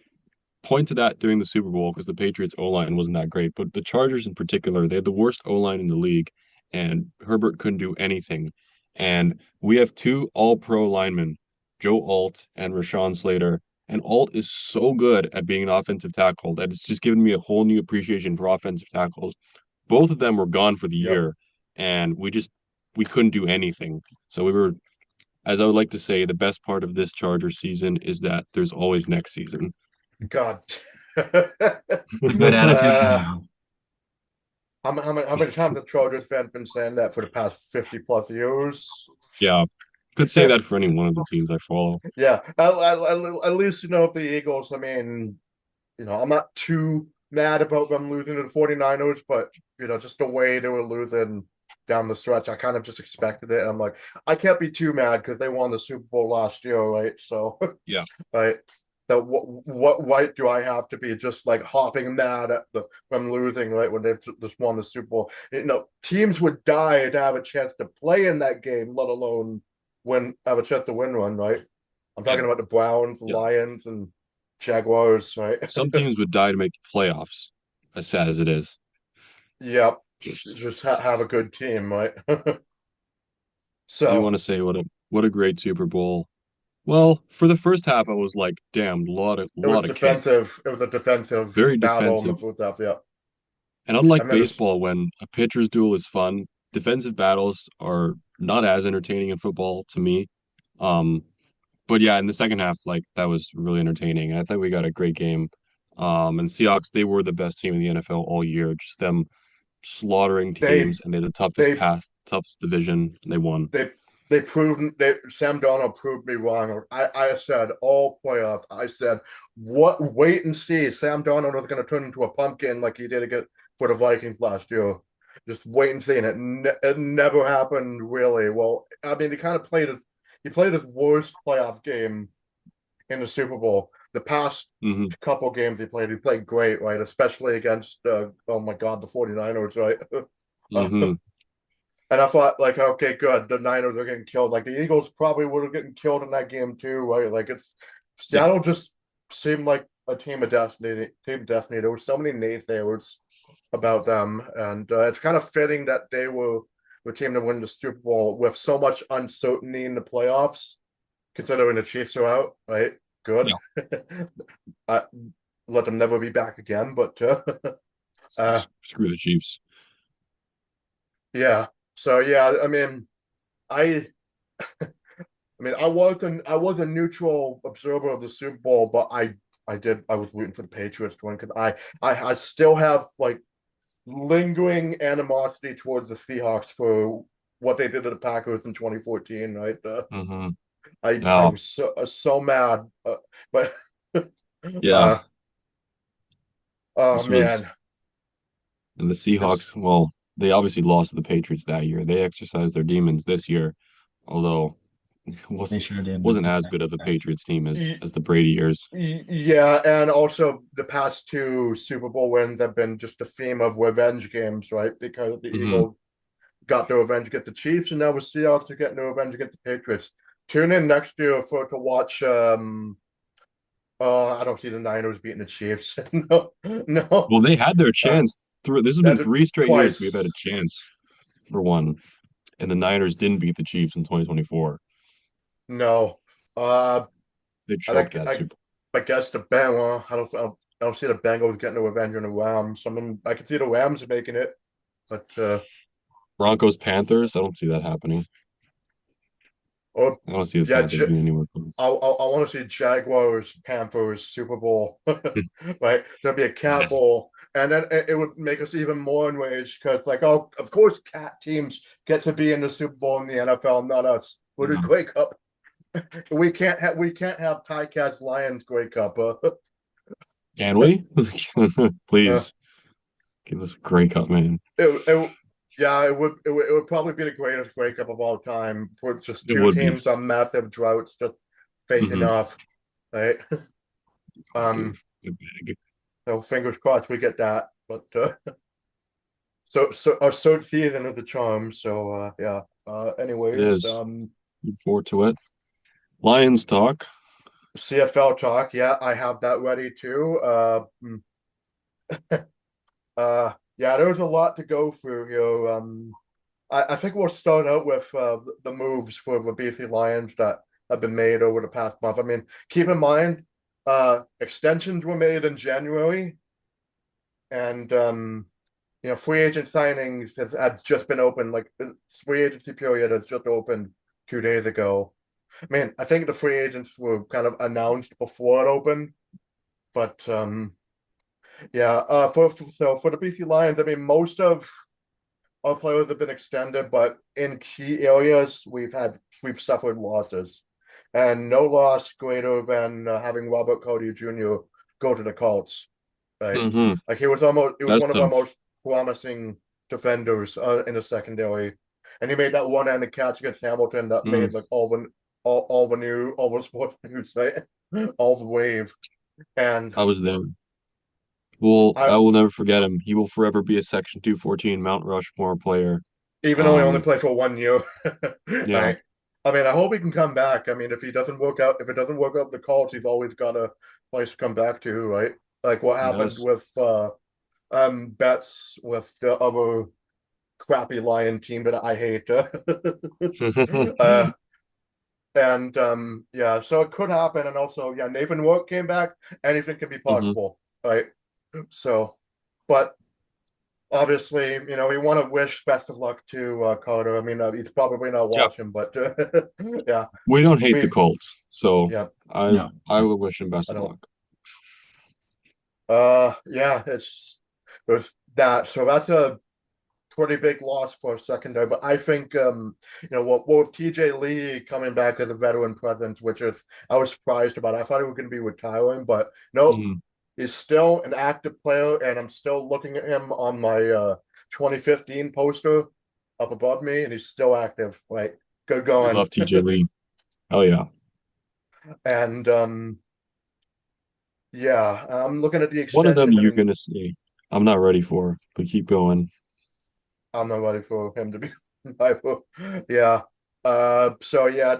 point to that during the Super Bowl because the Patriots O-line wasn't that great, but the Chargers in particular, they had the worst O-line in the league, and Herbert couldn't do anything. And we have two all-pro linemen, Joe Alt and Rashawn Slater. And Alt is so good at being an offensive tackle that it's just given me a whole new appreciation for offensive tackles. Both of them were gone for the Yep. year, and we couldn't do anything. So we were, as I would like to say, the best part of this Chargers season is that there's always next season. God. Good attitude to uh, have. how many times have Chargers fans been saying that for the past 50 plus years? Yeah, could say that for any one of the teams I follow. Yeah, at least if the Eagles, I mean, I'm not too mad about them losing to the 49ers, but just the way they were losing down the stretch, I kind of just expected it. I'm like, I can't be too mad because they won the Super Bowl last year, right? So, Yeah, right. So what right do I have to be just like hopping mad at them losing, right, when they've just won the Super Bowl? Teams would die to have a chance to play in that game, let alone have a chance to win one, right? I'm talking and about the Browns, the yeah, Lions, and Jaguars, right? some teams would die to make the playoffs, as sad as it is. Yep. Just have a good team, right? I do So want to say what a great Super Bowl. Well, for the first half, I was like, damn, it was lot of kicks, defensive. It was a defensive very battle in the defensive. first half. Yeah, And unlike and then this. baseball, when a pitcher's duel is fun, defensive battles are not as entertaining in football to me. Um, but yeah, in the second half, like that was really entertaining. And I thought we got a great game. And Seahawks, they were the best team in the NFL all year. Just them slaughtering They teams, and they had the toughest they path, toughest division, and they won. they Sam Darnold proved me wrong. I said all playoffs. I said, what? Wait and see. Sam Darnold is going to turn into a pumpkin like he did again for the Vikings last year. Just wait and see, and it never happened really. Well, I mean, he played his worst playoff game in the Super Bowl. The past Hmm. couple games he played great, right? Especially against oh my God, the 49ers, right? Hmm. And I thought, like, okay, good. The Niners are getting killed. Like, the Eagles probably would have gotten killed in that game too, right? Like, Yeah. Seattle just seemed like a team of destiny. Team of destiny. There were so many naysayers about them, and it's kind of fitting that they were the team to win the Super Bowl with so much uncertainty in the playoffs, considering the Chiefs are out. Right? Good. Yeah. I let them never be back again. But uh, Screw the Chiefs. yeah. So yeah, I I was a neutral observer of the Super Bowl, but I was rooting for the Patriots to win because I still have like lingering animosity towards the Seahawks for what they did to the Packers in 2014. Right? Hmm. I Yeah. was so mad, but Yeah. uh, oh This was man, And the It's Seahawks, well, they obviously lost to the Patriots that year. They exercised their demons this year, although it They wasn't sure did with wasn't the as good of a back. Patriots team y- as the Brady years. yeah, and also the past two Super Bowl wins have been just a theme of revenge games, right? Because the Hmm. Eagles got their revenge against the Chiefs, and now the Seahawks are getting their revenge against the Patriots. Tune in next year for to watch. I don't see the Niners beating the Chiefs. No, no. Well, they had their Uh, chance through. This has been that three straight years we've had a twice. chance for one, and the Niners didn't beat the Chiefs in 2024. No. Uh, They I choked think that Super. I guess the Bengals. I don't see the Bengals getting the revenge on the Rams. I mean, I can see the Rams making it, but Broncos Panthers. I don't see that happening. or I don't see the yeah, Panthers being anywhere close. I want to see Jaguars Panthers Super Bowl, right? There'll be a cat bowl, and then it would make us even more enraged because, like, oh, of course, cat teams get to be in the Super Bowl in the NFL, not us. We're the Yeah. Grey Cup. We can't have Ticats Lions Grey Cup. Can we? Uh, Please give us a Grey Cup, man. it yeah, it would probably be the greatest Grey Cup of all time for just It two would be. teams on massive droughts, just facing Hmm. off, right? Dude, Um, big. so fingers crossed we get that. But so our third season of the charm. So yeah. It Anyways, is. Look forward to it. Lions talk. CFL talk. Yeah, I have that ready too. Yeah, there's a lot to go through here. I think we'll start out with the moves for the BC Lions that have been made over the past month. I mean, keep in mind, extensions were made in January, and free agent signings have just been opened. Like the free agency period has just opened 2 days ago. I mean, I think the free agents were kind of announced before it opened, but yeah. For the BC Lions, I mean, most of our players have been extended, but in key areas we've suffered losses, and no loss greater than having Robert Cody Jr. go to the Colts. Right, Hmm. like he was That's one of our tough. most promising defenders in the secondary, and he made that one-handed catch against Hamilton that Mm, made like all the sports news, right? All the wave, and I was there. Well, I I will never forget him. He will forever be a Section 214 Mount Rushmore player. even though he only Um, played for 1 year, yeah, right? I mean, I hope he can come back. I mean, if it doesn't work out with the Colts, he's always got a place to come back to, right? Like what he happened does. with Betts with the other crappy Lion team that I hate. uh, and yeah, so it could happen. And also, yeah, Nathan Rourke came back. Anything can be Hmm. possible, right? So, but obviously, we want to wish best of luck to Carter. I mean, he's probably not Yeah, watching, but yeah, we don't hate the we Colts, so yeah, I No, I no. would wish him best I of don't. luck. Yeah, there's that. So that's a pretty big loss for a secondary. But I think with TJ Lee coming back as a veteran presence, which is I was surprised about. I thought he was going to be retiring, but nope, Hmm. he's still an active player, and I'm still looking at him on my 2015 poster up above me, and he's still active. Right, good We going. love TJ Lee. Oh yeah. And yeah, I'm looking at the One of them extension, you're and gonna say I'm not ready for, but keep going. I'm not ready for him to be rival. Yeah. So yeah,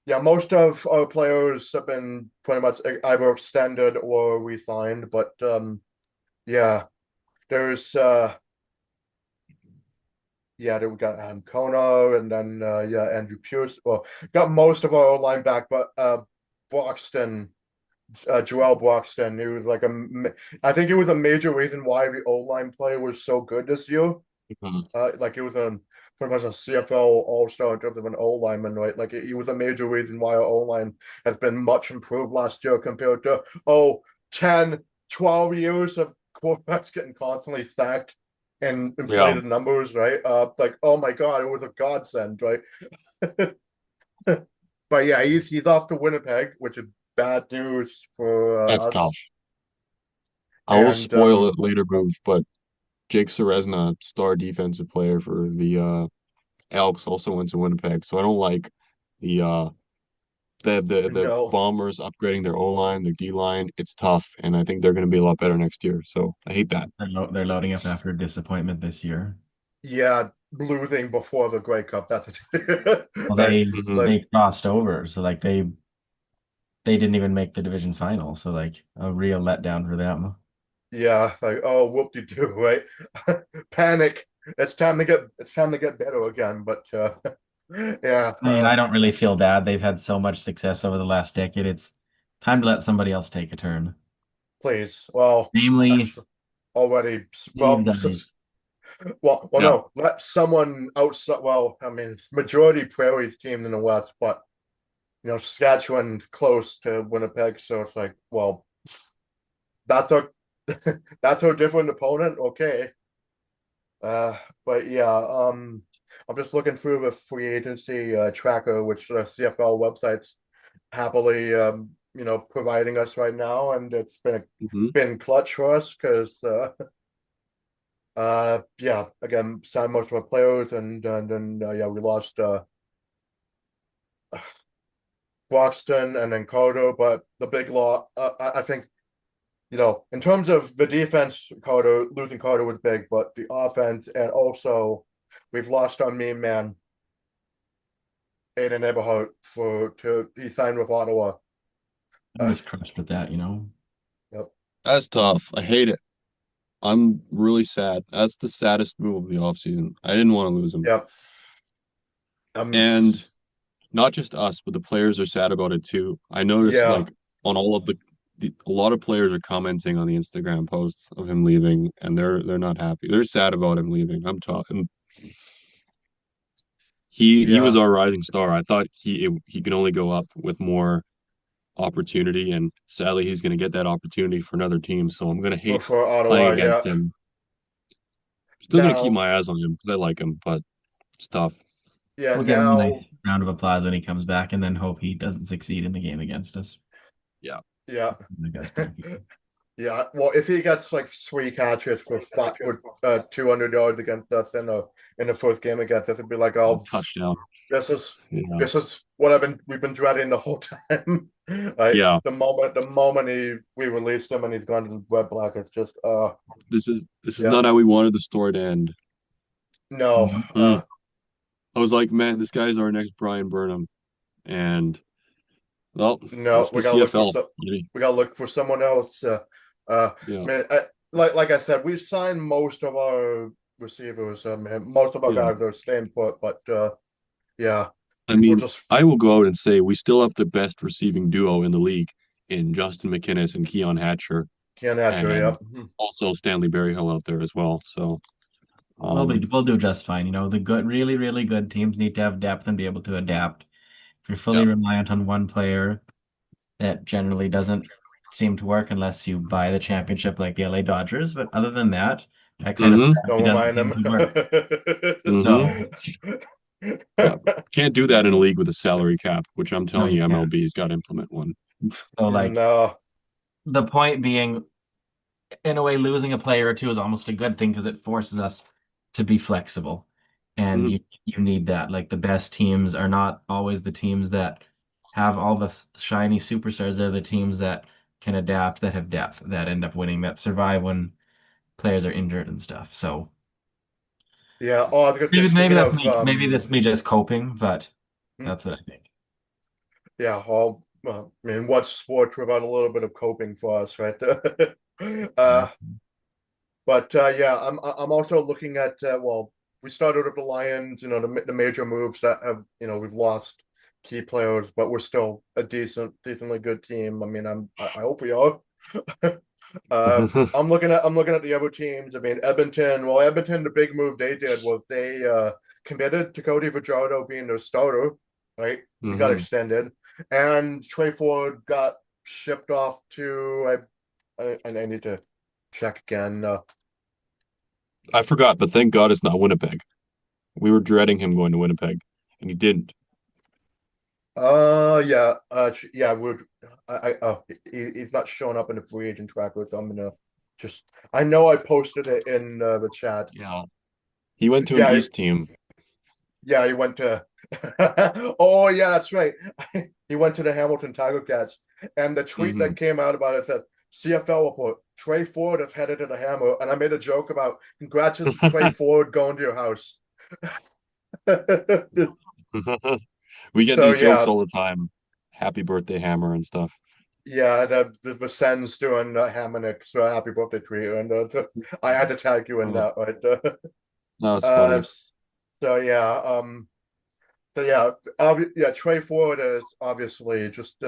yeah. Most of our players have been pretty much either extended or re-signed, but yeah, there's yeah, we got Kono, and then yeah, Andrew Pierce. Well, got most of our line back, but Broxton, Joel Broxton, he was like I think it was a major reason why the O line play was so good this year. Mhm. Like he was pretty much a CFL All Star in terms of an O lineman, right? Like he was a major reason why our O line has been much improved last year compared to 10, 12 years of quarterbacks getting constantly stacked in Yeah, inflated numbers, right? Like oh my god, it was a godsend, right? But yeah, he's off to Winnipeg, which is bad news for that's tough. us. I will And spoil it later move, but Jake Ceresna, star defensive player for the Elks, also went to Winnipeg. So I don't like the the No. Bombers upgrading their O line, their D line. It's tough, and I think they're going to be a lot better next year. So I hate that. They're loading up after a disappointment this year. Yeah, losing before the Grey Cup. That's Well, like Hmm. like they crossed over, so like they didn't even make the division final. So like a real letdown for them. yeah, like oh whoop-de-doo, right? Panic. It's time to get better again. But yeah, I mean, I don't really feel bad. They've had so much success over the last decade. It's time to let somebody else take a turn. please. Well, Namely, actually, already. these guys. Well, Yeah. no, let someone outside. Well, I mean, majority Prairie's team in the West, but Saskatchewan close to Winnipeg, so it's like, well, that's a that's a different opponent. Okay, but yeah, I'm just looking through the free agency tracker, which the CFL website's happily, providing us right now, and it's been Hmm. been clutch for us because, yeah, again, signed most of our players, and then yeah, we lost Broxton and then Carter, but the big law, I think, in terms of the defense, Carter losing Carter was big, but the offense, and also we've lost our main man, Aiden Eberhardt, he signed with Ottawa. I was crushed with that. Yep, That's tough. I hate it. I'm really sad. That's the saddest move of the offseason. I didn't want to lose him. yep. Um, And not just us, but the players are sad about it too. I noticed yeah, like on all of a lot of players are commenting on the Instagram posts of him leaving, and they're not happy. They're sad about him leaving. I'm talking. He was yeah. our rising star. I thought he could only go up with more opportunity, and sadly, he's going to get that opportunity for another team. So I'm going to hate For playing Ottawa, yeah. against him. Still going to keep Now, my eyes on him because I like him, but it's tough. yeah, We'll give him a nice now, round of applause when he comes back, and then hope he doesn't succeed in the game against us. Yeah. yeah. The guy's pretty good. Yeah, well, if he gets like three catches for 200 yards against us in the first game against us, it'd be like, A oh, touchdown. this is Yeah. this is what we've been dreading the whole time. Like Yeah. the moment we released him and he's gone to the red black, it's just This is yeah, not how we wanted the story to end. no, No. I was like, man, this guy's our next Brian Burnham, and well, no, that's the CFL. Maybe. we gotta look for someone else. Yeah. Man, like I said, we signed most of our receivers. Man, most of our Yeah. guys are staying put, but yeah, I we'll mean, just I will go out and say we still have the best receiving duo in the league in Justin McInnes and Keon Hatcher, can't answer. and Yep. also Stanley Berryhill out there as well. So, um, We'll do just fine. The good, really, really good teams need to have depth and be able to adapt. If you're fully yeah. reliant on one player, that generally doesn't seem to work unless you buy the championship like the LA Dodgers. But other than that, that kind of Mm-hmm. strategy Don't doesn't remind seem them. to work. Mm-hmm. So, Yeah. Can't do that in a league with a salary cap, which I'm no, telling you you, can't. MLB's got to implement one. So, like, No. the point being, in a way, losing a player or two is almost a good thing because it forces us to be flexible. And Mhm. you need that. Like the best teams are not always the teams that have all the shiny superstars. They're the teams that can adapt, that have depth, that end up winning, that survive when players are injured and stuff. So Yeah. Oh, I was gonna say, maybe speaking that's of me. Maybe that's me just coping, but hmm, that's what I think. yeah, I mean, what sport without a little bit of coping for us, right? uh, but yeah, I'm also looking at well, we started with the Lions, the major moves that have, we've lost key players, but we're still a decently good team. I mean, I hope we are. I'm looking at the other teams. I mean, Edmonton. Well, Edmonton, the big move they did was they committed to Cody Fajardo being their starter, right? He got Hmm. extended, and Trey Ford got shipped off to. I need to check again. I forgot, but thank God it's not Winnipeg. We were dreading him going to Winnipeg, and he didn't. Yeah, yeah. He's not showing up in the free agent tracker, so I'm gonna just I know I posted it in the chat. Yeah. He went to an Yeah, East team. yeah, he went to. Oh yeah, that's right. He went to the Hamilton Tiger Cats, and the tweet Hmm that came out about it said CFL report: Trey Ford is headed to the Hammer, and I made a joke about congrats to Trey Ford going to your house. We get So these jokes yeah, all the time. Happy birthday, Hammer and stuff. yeah, the Sens doing Hammonick's happy birthday tweet, and I had to tag you in Oh, that, right? that was Uh, funny. so yeah, yeah, Trey Ford is obviously just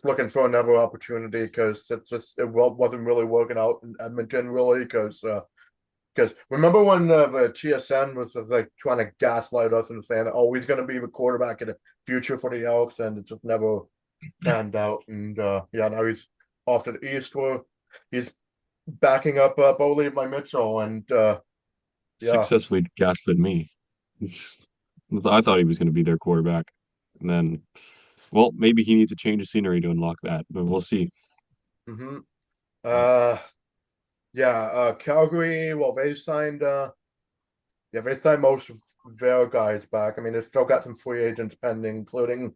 looking for another opportunity because wasn't really working out in Edmonton really because remember when the TSN was like trying to gaslight us and saying, oh, he's going to be the quarterback in the future for the Elks, and it just never panned out. And yeah, now he's off to the east where he's backing up Bo Levi Mitchell, and yeah. Successfully gaslit me. I thought he was going to be their quarterback. And then, well, maybe he needs a change of scenery to unlock that, but we'll see. hmm Yeah. Uh, yeah, Calgary, well, they signed most of their guys back. I mean, they've still got some free agents pending, including,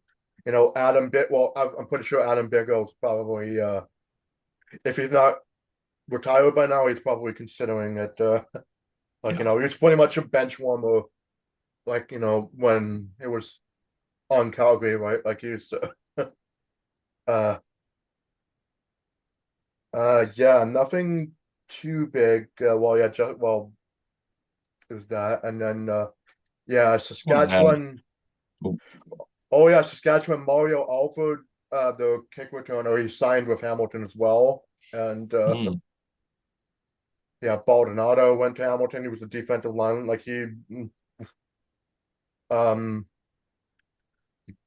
Adam Bit. Well, I'm pretty sure Adam Bigelow's probably, if he's not retired by now, he's probably considering it. Yeah. He's pretty much a bench warmer, like, when it was on Calgary, right? Like he's, uh, yeah, nothing too big. Well, yeah, there's that, and then, yeah, Want to add, Saskatchewan. oh, Oh yeah, Saskatchewan Mario Alford, the kick returner, he signed with Hamilton as well. And hmm, yeah, Baldonado went to Hamilton. He was a defensive lineman. Like he um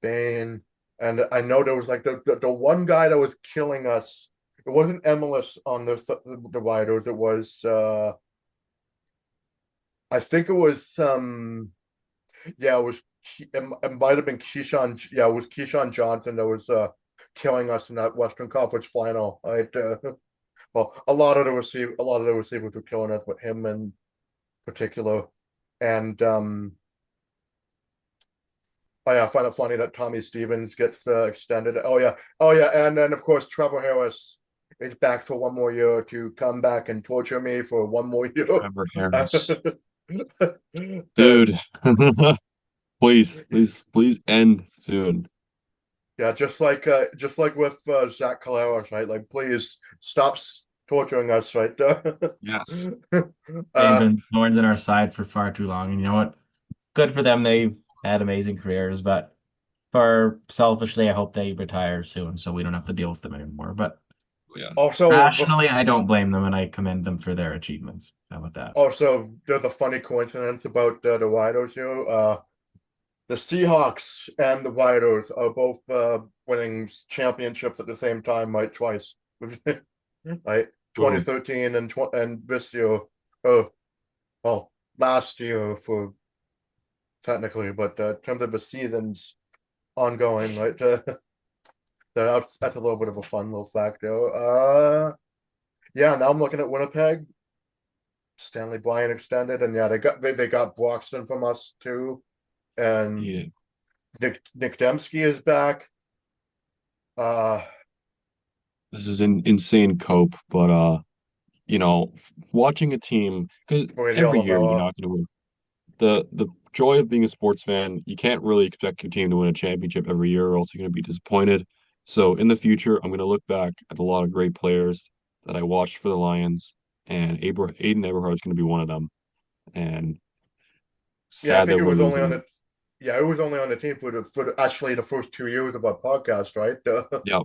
Bain. And I know there was like the one guy that was killing us. It wasn't Emilus on the riders. It was I think it was yeah, it was it might have been Keyshawn. Yeah, it was Keyshawn Johnson that was killing us in that Western Conference final. Right. Well, a lot of the receivers were killing us, but him in particular. And oh yeah, I find it funny that Tommy Stevens gets extended. Oh yeah, and then of course Trevor Harris is back for one more year to come back and torture me for one more year. Trevor Harris. Uh, Dude, please, please, please end soon. yeah, just like with Zach Caleros, right? Like, please stop torturing us, right? Yes. They've uh, been thorns in our side for far too long. And you know what? Good for them. They've had amazing careers, but for selfishly, I hope they retire soon so we don't have to deal with them anymore. But Yeah. also, rationally, I don't blame them and I commend them for their achievements. How about that? there's a funny coincidence about the Riders here. The Seahawks and the Riders are both winning championships at the same time, right? Twice, right? Boom. 2013 and this year. Oh, well, last year for technically, but in terms of the seasons ongoing, right? That's a little bit of a fun little fact there. Yeah. Now I'm looking at Winnipeg. Stanley Bryant extended, and yeah, they got Broxton from us too, and Yeah. Nick Dembski is back. Uh, This is an insane cope, but watching a team because Brady every year you're Oliveira. not going to win. The joy of being a sports fan, you can't really expect your team to win a championship every year, or else you're going to be disappointed. So in the future, I'm going to look back at a lot of great players that I watched for the Lions, and Aiden Eberhard is going to be one of them. And Yeah, I sad think that it we're was only losing on him. the. Yeah, it was only on the team actually the first 2 years of our podcast, right? Yeah,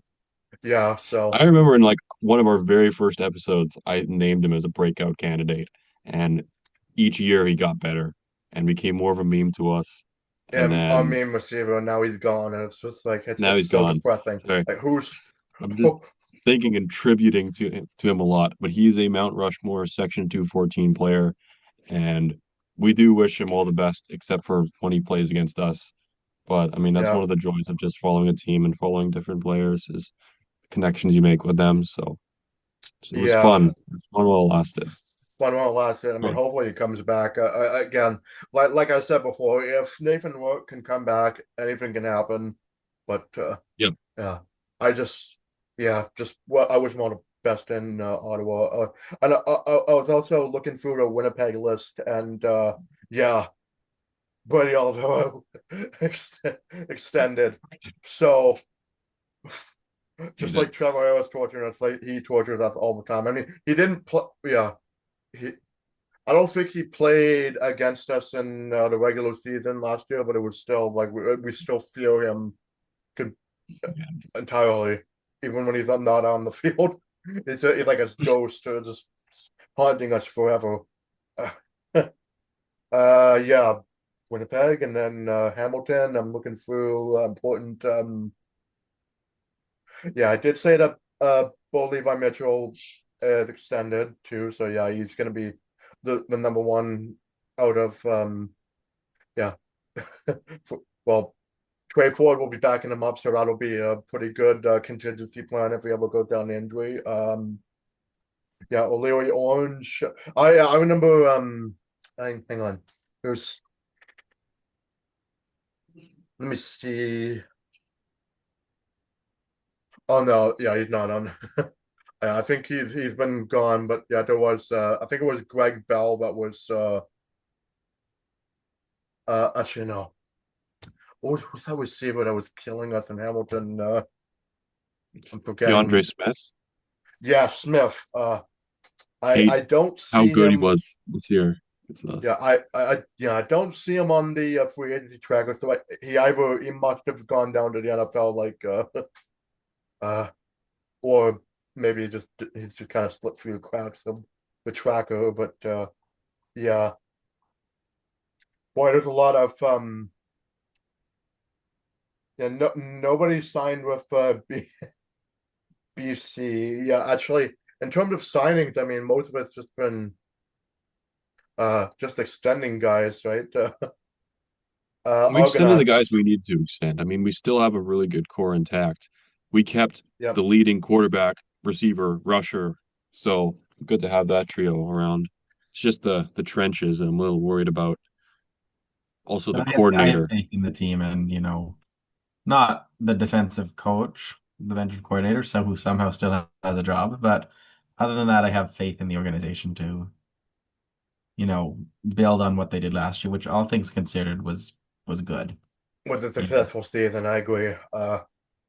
Yeah, so I remember in like one of our very first episodes, I named him as a breakout candidate, and each year he got better and became more of a meme to us. And and I then mean Masiva, and now he's gone, and it's just like now it's he's so gone. depressing. Sorry, Like who's I'm just thinking and tributing to him a lot, but he's a Mount Rushmore Section 214 player, and we do wish him all the best, except for when he plays against us. But I mean, that's yeah, one of the joys of just following a team and following different players is connections you make with them. So It was Yeah, fun. It was fun while it lasted. fun while it lasted. I mean, Oh, hopefully he comes back. Again, like I said before, if Nathan Rourke can come back, anything can happen. But yep. yeah, I just just what I was one of the best in Ottawa. And I was also looking through the Winnipeg list, and yeah, Buddy Aldo extended. So He just did. like Trevor Harris torturing us, like he tortured us all the time. I mean, he didn't play. Yeah, he. I don't think he played against us in the regular season last year, but it was still like we still feel him Yeah. entirely, even when he's not on the field. It's like a ghost just haunting us forever. Yeah, Winnipeg and then Hamilton. I'm looking through important. Yeah, I did say that Bo Levi Mitchell extended too, so yeah, he's going to be the number one out of yeah. Well, Trey Ford will be backing him up, so that'll be a pretty good contingency plan if he ever goes down injury. Yeah, O'Leary Orange. I remember. Hang on. There's. Let me see. Oh no, yeah, he's not on. I think he's been gone, but yeah, there was. I think it was Greg Bell that was. Actually, no. What's that receiver that was killing us in Hamilton? I'm DeAndre forgetting. Smith. Yeah, Smith. Hate I don't how see good he him. was this year. It's Yeah, us. I don't see him on the free agency tracker. So he must have gone down to the NFL like uh or maybe he's just kind of slipped through the cracks of the tracker. But yeah, boy, there's a lot of yeah, nobody signed with BC. Yeah, actually, in terms of signings, I mean, most of it's just been just extending guys, right? We extended the Argonauts. guys we need to extend. I mean, we still have a really good core intact. We kept Yep. the leading quarterback, receiver, rusher. So good to have that trio around. It's just the trenches and I'm a little worried about also But the I have coordinator. faith in the team and, not the defensive coach, the defensive coordinator, so who somehow still has a job. But other than that, I have faith in the organization to, build on what they did last year, which all things considered was good. Was a You know, successful season, I agree.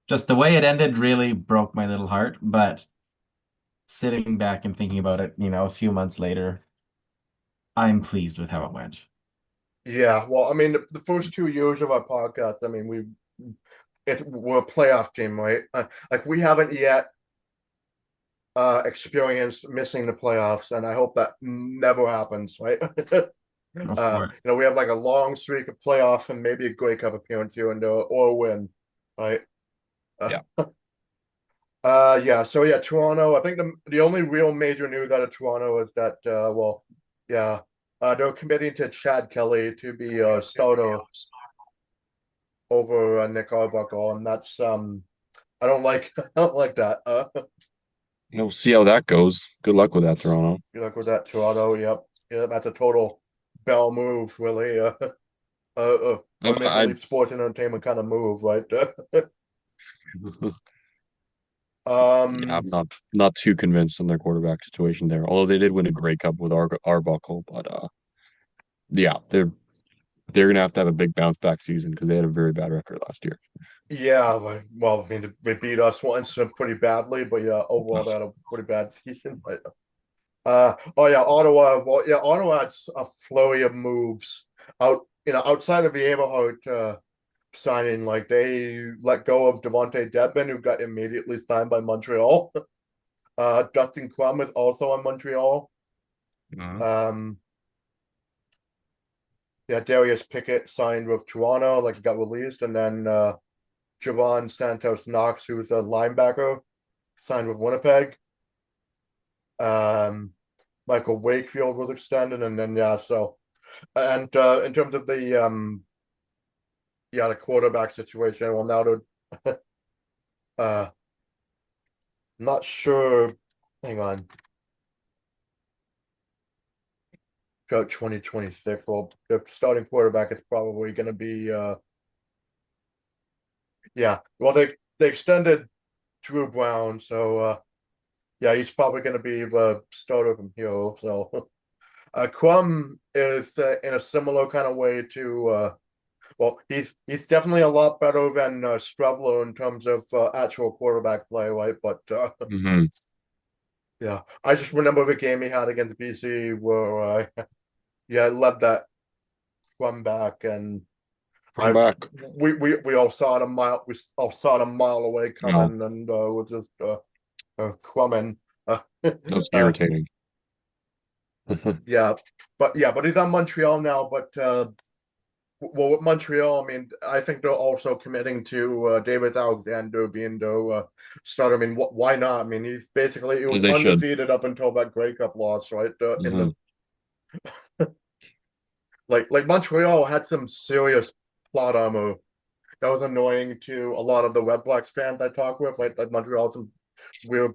just the way it ended really broke my little heart, but sitting back and thinking about it, a few months later, I'm pleased with how it went. Yeah, well, I mean, the first 2 years of our podcast, I mean, we're a playoff team, right? Like we haven't yet experienced missing the playoffs, and I hope that never happens, right? For We have like a long streak of playoff and maybe a Grey Cup appearance here and there, or a win, right? Uh, Yeah. yeah. So yeah, Toronto. I think the only real major news out of Toronto is that well, yeah, they're committing to Chad Kelly to be a starter over Nick Arbuckle, and that's I don't like I don't like that. We'll see how that goes. Good luck with that, Toronto. You look with that Toronto. Yep, yeah, that's a total bell move, really. I, My Maple I Leaf Sports and Entertainment kind of move, right? yeah, um, I'm not too convinced on their quarterback situation there. Although they did win a Grey Cup with Arbuckle, but yeah, they're gonna have to have a big bounce back season because they had a very bad record last year. yeah, well, I mean, they beat us once pretty badly, but yeah, overall they had a pretty bad season. But oh yeah, Ottawa. Well, yeah, Ottawa had a flurry of moves outside of the Everhart signing. Like they let go of Devontae Dedman, who got immediately signed by Montreal. Dustin Crum is also on Montreal. Uh, Um, yeah, Darius Pickett signed with Toronto, like he got released, and then Javon Santos Knox, who's a linebacker, signed with Winnipeg. Um, Michael Wakefield was extended, and then yeah, so and in terms of the quarterback situation, well now they're uh not sure. hang on. Throughout 2026. Well, the starting quarterback is probably going to be yeah. Well, they extended Drew Brown, so yeah, he's probably going to be the starter from here. So Crum is in a similar kind of way to well, he's definitely a lot better than Strebler in terms of actual quarterback play, right? But Hmm. yeah, I just remember the game he had against BC where yeah, I led that Crum back, and Come I back. we all saw it a mile. We all saw it a mile away No, coming, and was just crumbing. Uh, that was uh, irritating. yeah, but he's on Montreal now. But well, with Montreal, I mean, I think they're also committing to David Alexander being the starter. I mean, why not? I mean, he As was they should. undefeated up until that Grey Cup loss, right? In Hmm. the like Montreal had some serious plot armor that was annoying to a lot of the Red Blacks fans I talk with, like Montreal some weird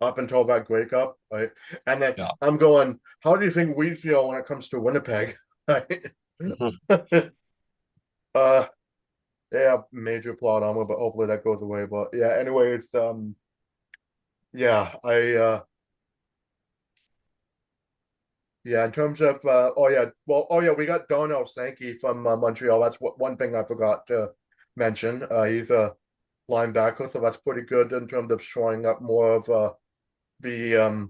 up until that Grey Cup, right? And then Yeah. I'm going, how do you think we feel when it comes to Winnipeg? Right? Mhm. uh yeah, major plot armor, but hopefully that goes away. But yeah, anyways, yeah, yeah, in terms of oh yeah, well, oh yeah, we got Darnell Sankey from Montreal. That's one thing I forgot to mention. He's a linebacker, so that's pretty good in terms of showing up more of the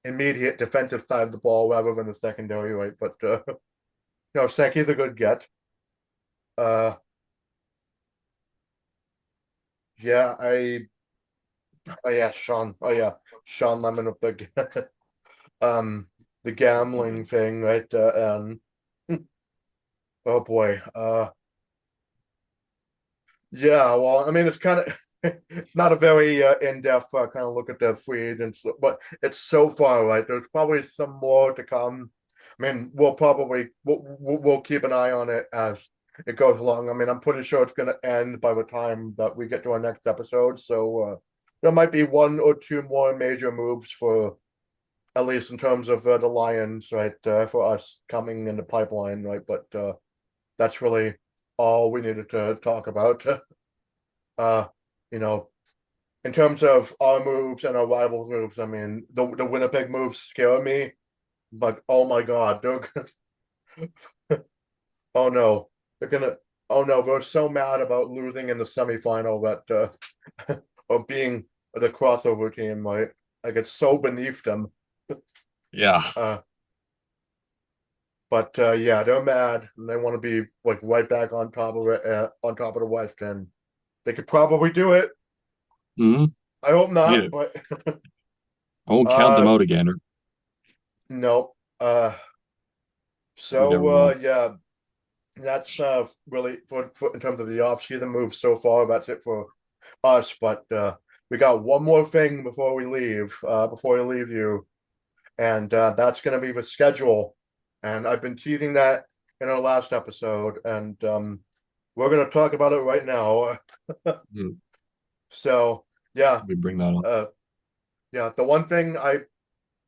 immediate defensive side of the ball rather than the secondary, right? But Sankey's a good get. Uh, yeah, oh yeah, Sean, oh yeah, Sean Lemon with the um the gambling thing, right? And oh boy, yeah, well, I mean, it's kind of not a very in-depth kind of look at the free agents, but it's so far, right? There's probably some more to come. I mean, we'll keep an eye on it as it goes along. I mean, I'm pretty sure it's going to end by the time that we get to our next episode. So there might be one or two more major moves for at least in terms of the Lions, right? For us coming in the pipeline, right? But that's really all we needed to talk about. Uh, you know, in terms of our moves and our rivals' moves, I mean, the Winnipeg moves scare me, but oh my God, they're oh no, they're gonna oh no, they're so mad about losing in the semifinal that or being the crossover team, right? Like it's so beneath them. Yeah. Uh, but yeah, they're mad and they want to be like right back on top of it, on top of the West, and they could probably do it. Hmm. I hope Need not, it. but I won't count them uh, out again. Or no. we never So will. yeah, that's really for in terms of the offseason moves so far. That's it for us. But we got one more thing before we leave. Before we leave you, and that's going to be the schedule. And I've been teasing that in our last episode, and we're going to talk about it right now. Hmm. So yeah, We bring that up. uh, yeah. The one thing I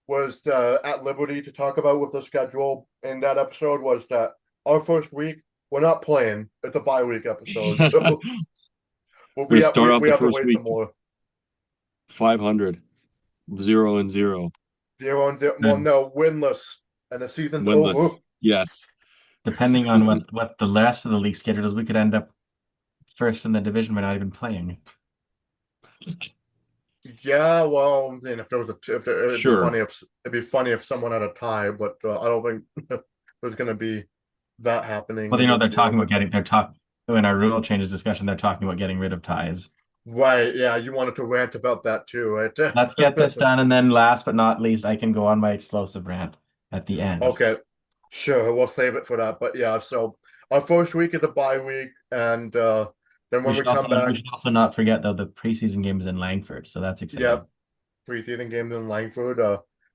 was at liberty to talk about with the schedule in that episode was that our first week we're not playing. It's a bye week episode, so well, We're gonna start off we the have to first wait week some more. 500, 0-0, 0-0. Well, And no, winless, and the season's over. winless. Yes. depending on what the rest of the league schedule is, we could end up first in the division by not even playing. Yeah, well, then if there was Sure. it'd be funny if someone had a tie, but I don't think there's going to be that Well, happening you know, this they're year. talking about But getting they're talk in our rule changes discussion, they're talking about getting rid of ties. right, yeah, you wanted to rant about that too, right? Let's get this done, and then last but not least, I can go on my explosive rant at the end. Okay, sure, we'll save it for that. But yeah, so our first week is a bye week, and then when we come We back, should also not forget though the preseason game is in Langford, so that's yeah, exciting. preseason games in Langford.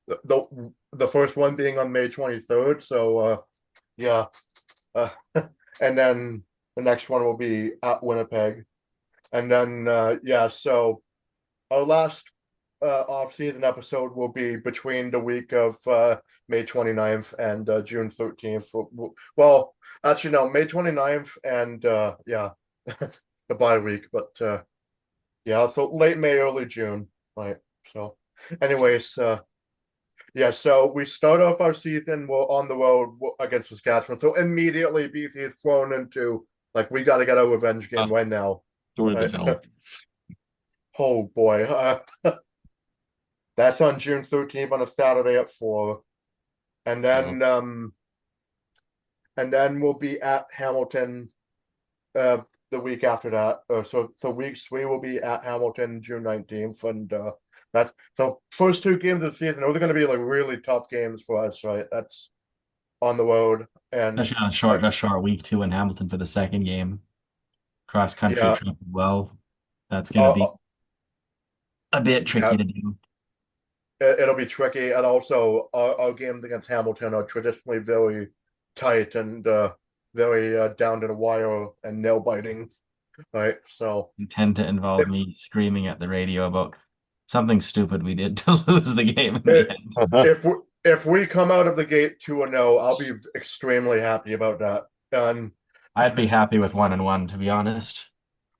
The first one being on May 23rd. So yeah, uh, and then the next one will be at Winnipeg, and then yeah. So our last off-season episode will be between the week of May 29th and June 13th. Well, actually, no, May 29th and yeah, the bye week, but yeah, so late May, early June. Right. So, anyways, yeah, so we start off our season. We're on the road against Saskatchewan. So immediately BC is thrown into like we got to get a revenge game Ah, right now. story to Right? hell. Oh boy. That's on June 13th on a Saturday at 4. And Uh, then we'll be at Hamilton uh the week after that. So week 3 will be at Hamilton June 19th. And that's so first 2 games of the season, those are gonna be like really tough games for us, right? That's on the road. And Especially on like a short week too in Hamilton for the second game. Cross country yeah, trip as well. That's gonna uh, be a bit yeah, tricky to do. it'll be tricky. And also our games against Hamilton are traditionally very tight and very down to the wire and nail biting, right? So You tend to involve if me screaming at the radio about something stupid we did to lose the game in the it, end. if we come out of the gate 2-0, I'll be extremely happy about that. And I'd be happy with 1-1, to be honest.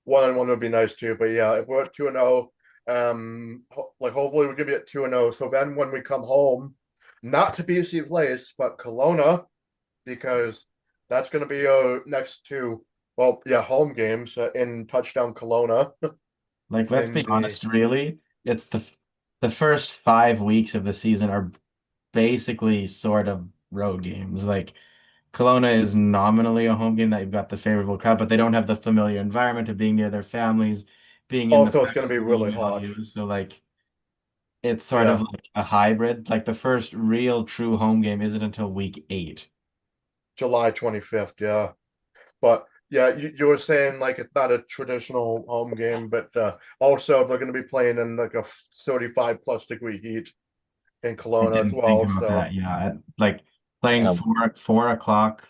1-1 would be nice too. But yeah, if we're at 2-0, like hopefully we're gonna be at 2-0. So then when we come home, not to BC Place, but Kelowna, because that's gonna be our next 2, well, yeah, home games in touchdown Kelowna Like, let's in be the honest, really, it's the first 5 weeks of the season are basically sort of road games. Like Kelowna is nominally a home game that you've got the favorable crowd, but they don't have the familiar environment of being near their families, being in the also it's gonna be festival really hot. value. So like it's sort of Yeah, like a hybrid. Like the first real true home game isn't until week 8. July 25th, yeah. But yeah, you were saying like it's not a traditional home game, but also they're going to be playing in like a 35 plus degree heat in I Kelowna as didn't think well. about So that. Yeah, like playing yeah, 4 o'clock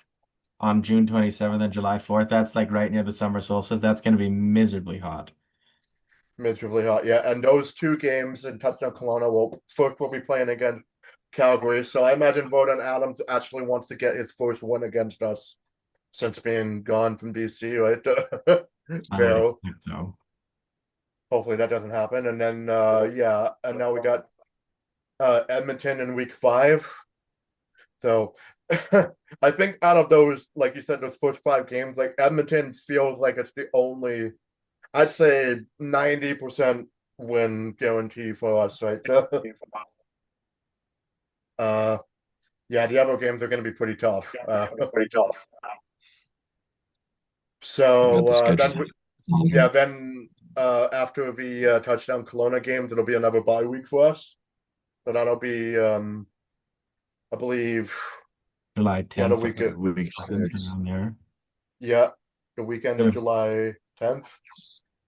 on June 27th and July 4th. That's like right near the summer solstice. That's going to be miserably hot. miserably hot. Yeah, and those 2 games in touchdown Kelowna will first we'll be playing against Calgary. So I imagine Voden Adams actually wants to get his first win against us since being gone from BC, right? I would Vero. expect so. Hopefully that doesn't happen. And then yeah, and now we got Edmonton in week 5. So I think out of those, like you said, those first 5 games, like Edmonton feels like it's the only, I'd say 90% win guarantee for us, right? uh yeah, the other games are gonna be pretty tough. we got So the schedules. then we, yeah, then after the touchdown Kelowna games, it'll be another bye week for us. So that'll be I believe July yeah, the 10th, week Week I think, 6. around there. yeah, the weekend We of have July 10th.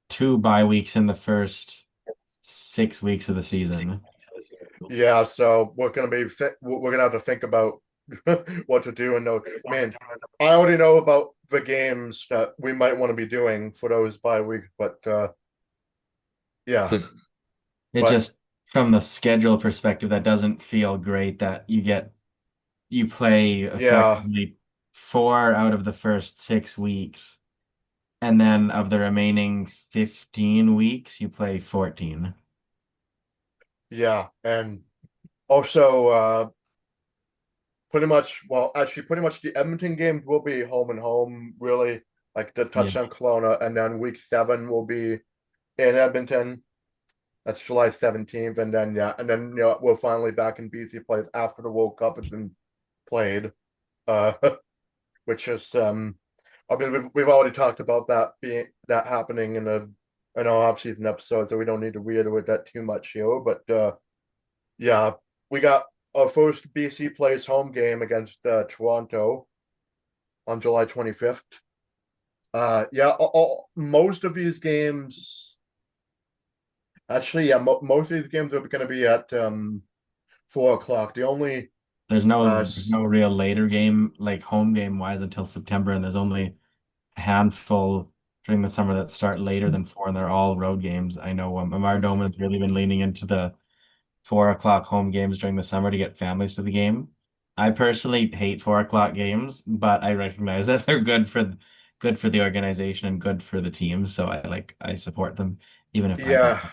2 bye weeks in the first 6 weeks of the season. Yeah, so we're gonna have to think about what to do and know. Man, I already know about the games that we might want to be doing for those bye week, but yeah, It but just, from the schedule perspective, that doesn't feel great that you play yeah, effectively 4 out of the first 6 weeks, and then of the remaining 15 weeks, you play 14. yeah, and also pretty much well, actually, pretty much the Edmonton games will be home and home, really, like the Yeah. touchdown Kelowna, and then week 7 will be in Edmonton. That's July 17th, and then yeah, and then we're finally back in BC place after the World Cup has been played. Uh, which is I mean we've already talked about that happening in our off-season episode, so we don't need to reiterate that too much here. But yeah, we got our first BC plays home game against Toronto on July 25th. Yeah, most of these games actually, yeah, most of these games are going to be at 4 o'clock. The only There's no real later game, like home game wise, until September, and there's only a handful during the summer that start later than 4, and they're all road games. I know Amar Dome has really been leaning into the 4 o'clock home games during the summer to get families to the game. I personally hate 4 o'clock games, but I recognize that they're good for the organization and good for the team. So I support them even if I don't. Yeah,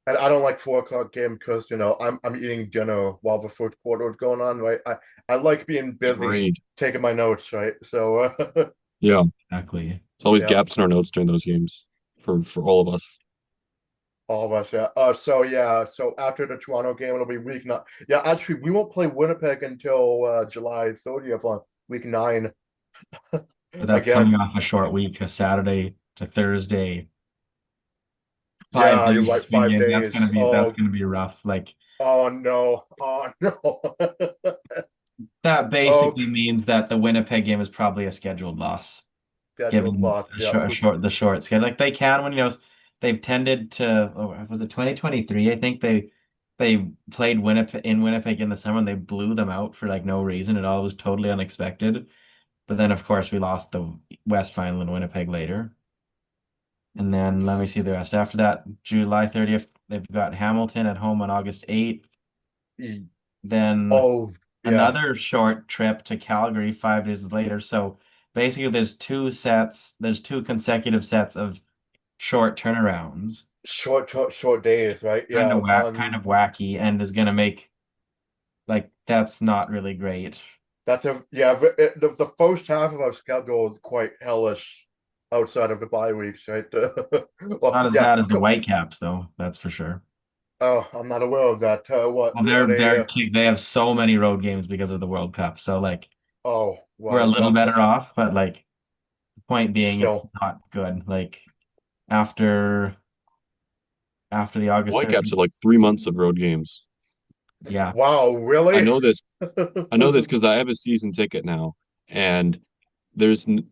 and I don't like 4 o'clock game because I'm eating dinner while the first quarter is going on, right? I like being busy, Agreed. taking my notes, right? So Yeah. Exactly. There's always yeah, gaps in our notes during those games for all of us. all of us, yeah. So yeah, so after the Toronto game, it'll be week nine. Yeah, actually, we won't play Winnipeg until July 30th on week nine But that's coming again. off a short week, a Saturday to Thursday, five Yeah, you're days right. between Five games. days. That's gonna be rough. Like Oh no. Oh no. that basically Oh, means that the Winnipeg game is probably a scheduled loss, scheduled given loss. Yeah. the short schedule. Like they can when they've tended to. Oh, was it 2023? I think they played Winnipeg in the summer and they blew them out for like no reason. It all was totally unexpected. But then of course we lost the West final in Winnipeg later. And then let me see the rest. After that, July 30th, they've got Hamilton at home on August 8th. Then Oh, yeah. another short trip to Calgary 5 days later. So basically, there's two consecutive sets of short turnarounds. Short days, right? Yeah. Kind of wacky, and is gonna make like that's not really great. That's a yeah. The first half of our schedule is quite hellish outside of the bye weeks, right? It's Well, not as yeah. bad as the Whitecaps, though. That's for sure. Oh, I'm not aware of that. What Well, are they? they have so many road games because of the World Cup. So like Oh, we're a wow. little Well, better off, but like point being, it's still. not good. Like after after the August Whitecaps 13th, have like 3 months of road games. yeah, Wow, I really? know this. I know this because I have a season ticket now, and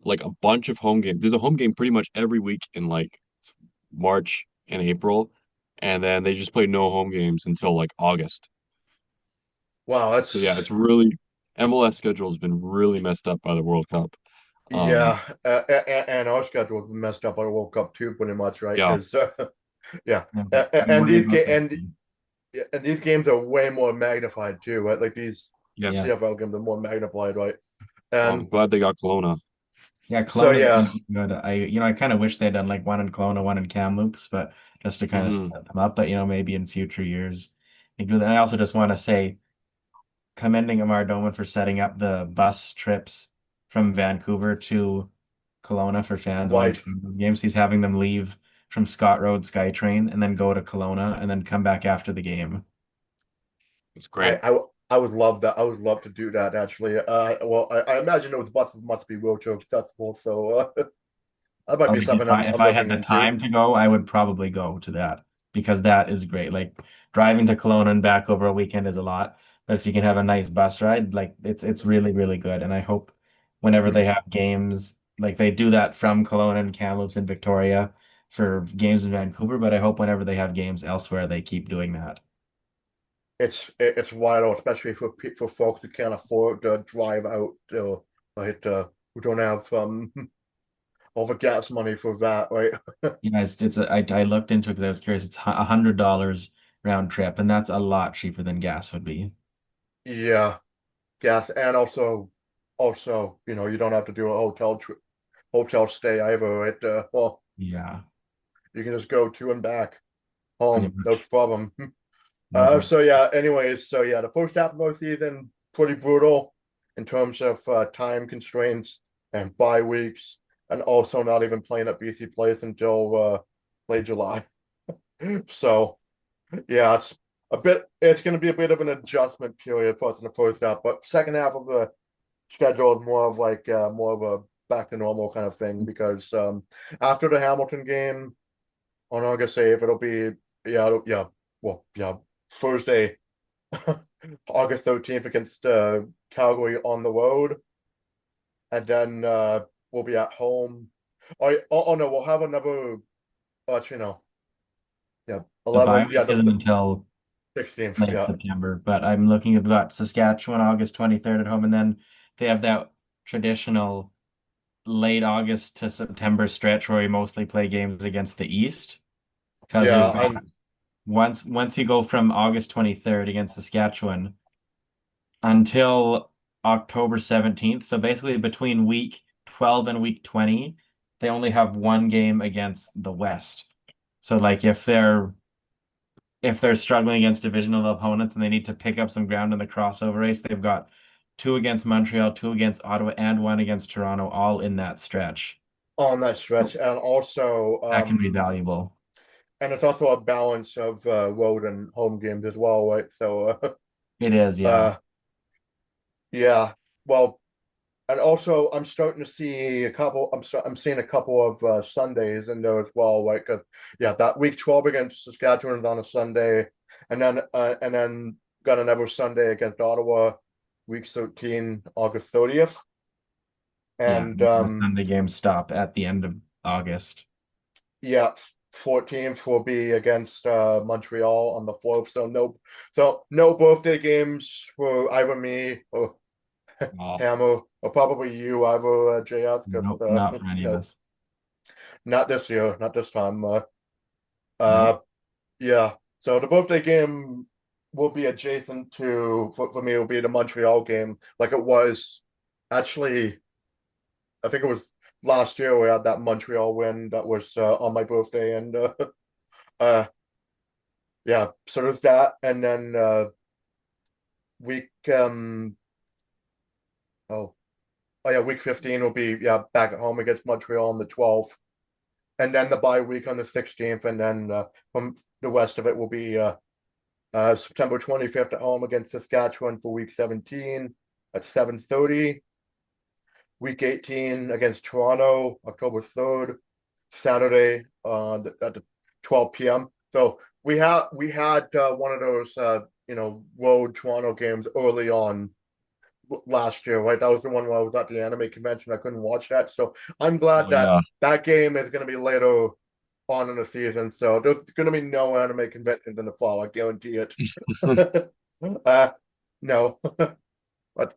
like a bunch of home games. There's a home game pretty much every week in like March and April, and then they just play no home games until like August. Wow, So yeah, that's it's really MLS schedule has been really messed up by the World Cup. Um, yeah. And our schedule was messed up by the World Cup too, pretty much, right? yeah, Because yeah, yeah, but I'm and worried these about game that team. and these games are way more magnified too, right? Like these yes. Yeah. CFL games are more magnified, right? Well, And I'm glad they got Kelowna. Yeah, so Kelowna's yeah, gonna be good. I kind of wish they'd done like one in Kelowna, one in Kamloops, but just to kind of Hmm. set them up. But maybe in future years they do that. And I also just want to say, commending Amar Doman for setting up the bus trips from Vancouver to Kelowna for fans wanting right. to go to those games. He's having them leave from Scott Road SkyTrain and then go to Kelowna and then come back after the game. It's I, great. I I would love that. I would love to do that actually. Well, I imagine those buses must be wheelchair accessible, so that might But be like something if I'm I had looking the into. time to go, I would probably go to that because that is great. Like driving to Kelowna and back over a weekend is a lot, but if you can have a nice bus ride, like it's really really good. And I hope whenever they have games, like they do that from Kelowna and Kamloops and Victoria for games in Vancouver, but I hope whenever they have games elsewhere, they keep doing that. It's vital, especially for folks who can't afford to drive out, right? Who don't have all the gas money for that, right? I looked into it because I was curious. It's $100 round trip, and that's a lot cheaper than gas would be. Yeah, gas, and also, you don't have to do a hotel stay either, right? Well, Yeah, you can just go to and back pretty home, no much. problem. No problem. So yeah, anyways, so yeah, the first half of our season pretty brutal in terms of time constraints and bye weeks, and also not even playing at BC Place until late July. So yeah, it's going to be a bit of an adjustment period for us in the first half, but second half of the schedule is more of like more of a back to normal kind of thing because after the Hamilton game on August 8th, it'll be yeah, well, yeah, Thursday, August 13th against Calgary on the road, and then we'll be at home. Oh no, we'll have another. Actually, no, yeah, The bye 11, yeah, week isn't the until 16th, late yeah, September, but I'm looking at about Saskatchewan August 23rd at home, and then they have that traditional late August to September stretch where we mostly play games against the East. Because Yeah, we've got and once you go from August 23rd against Saskatchewan until October 17th, so basically between week 12 and week 20, they only have one game against the West. So like if they're struggling against divisional opponents and they need to pick up some ground in the crossover race, they've got two against Montreal, two against Ottawa, and one against Toronto, all in that stretch. on that stretch, and also That can be valuable. and it's also a balance of road and home games as well, right? So It is, yeah. uh yeah. Well, and also I'm starting to see a couple I'm seeing a couple of Sundays in there as well, right? Because yeah, that week 12 against Saskatchewan is on a Sunday, and then got another Sunday against Ottawa, week 13, August 30th. Yeah. And The Sunday games stop at the end of August. yeah, 14th will be against Montreal on the 4th. So no birthday games for either me or Oh, Hammer or probably you, either JF, because Nope, not for any of no, us. not this year, not this time. Nope. Uh yeah. So the birthday game will be adjacent to for me will be the Montreal game, like it was actually I think it was last year we had that Montreal win that was on my birthday and uh yeah, so there's that, and then week oh yeah, week 15 will be back at home against Montreal on the 12th, and then the bye week on the 16th, and then from the rest of it will be September 25th at home against Saskatchewan for week 17 at 7:30. Week 18 against Toronto, October 3rd, Saturday at the 12 p.m. So we had one of those road Toronto games early on last year, right? That was the one where I was at the anime convention. I couldn't watch that, so I'm glad oh that yeah. that game is going to be later on in the season. So there's going to be no anime conventions in the fall. I guarantee it. No, but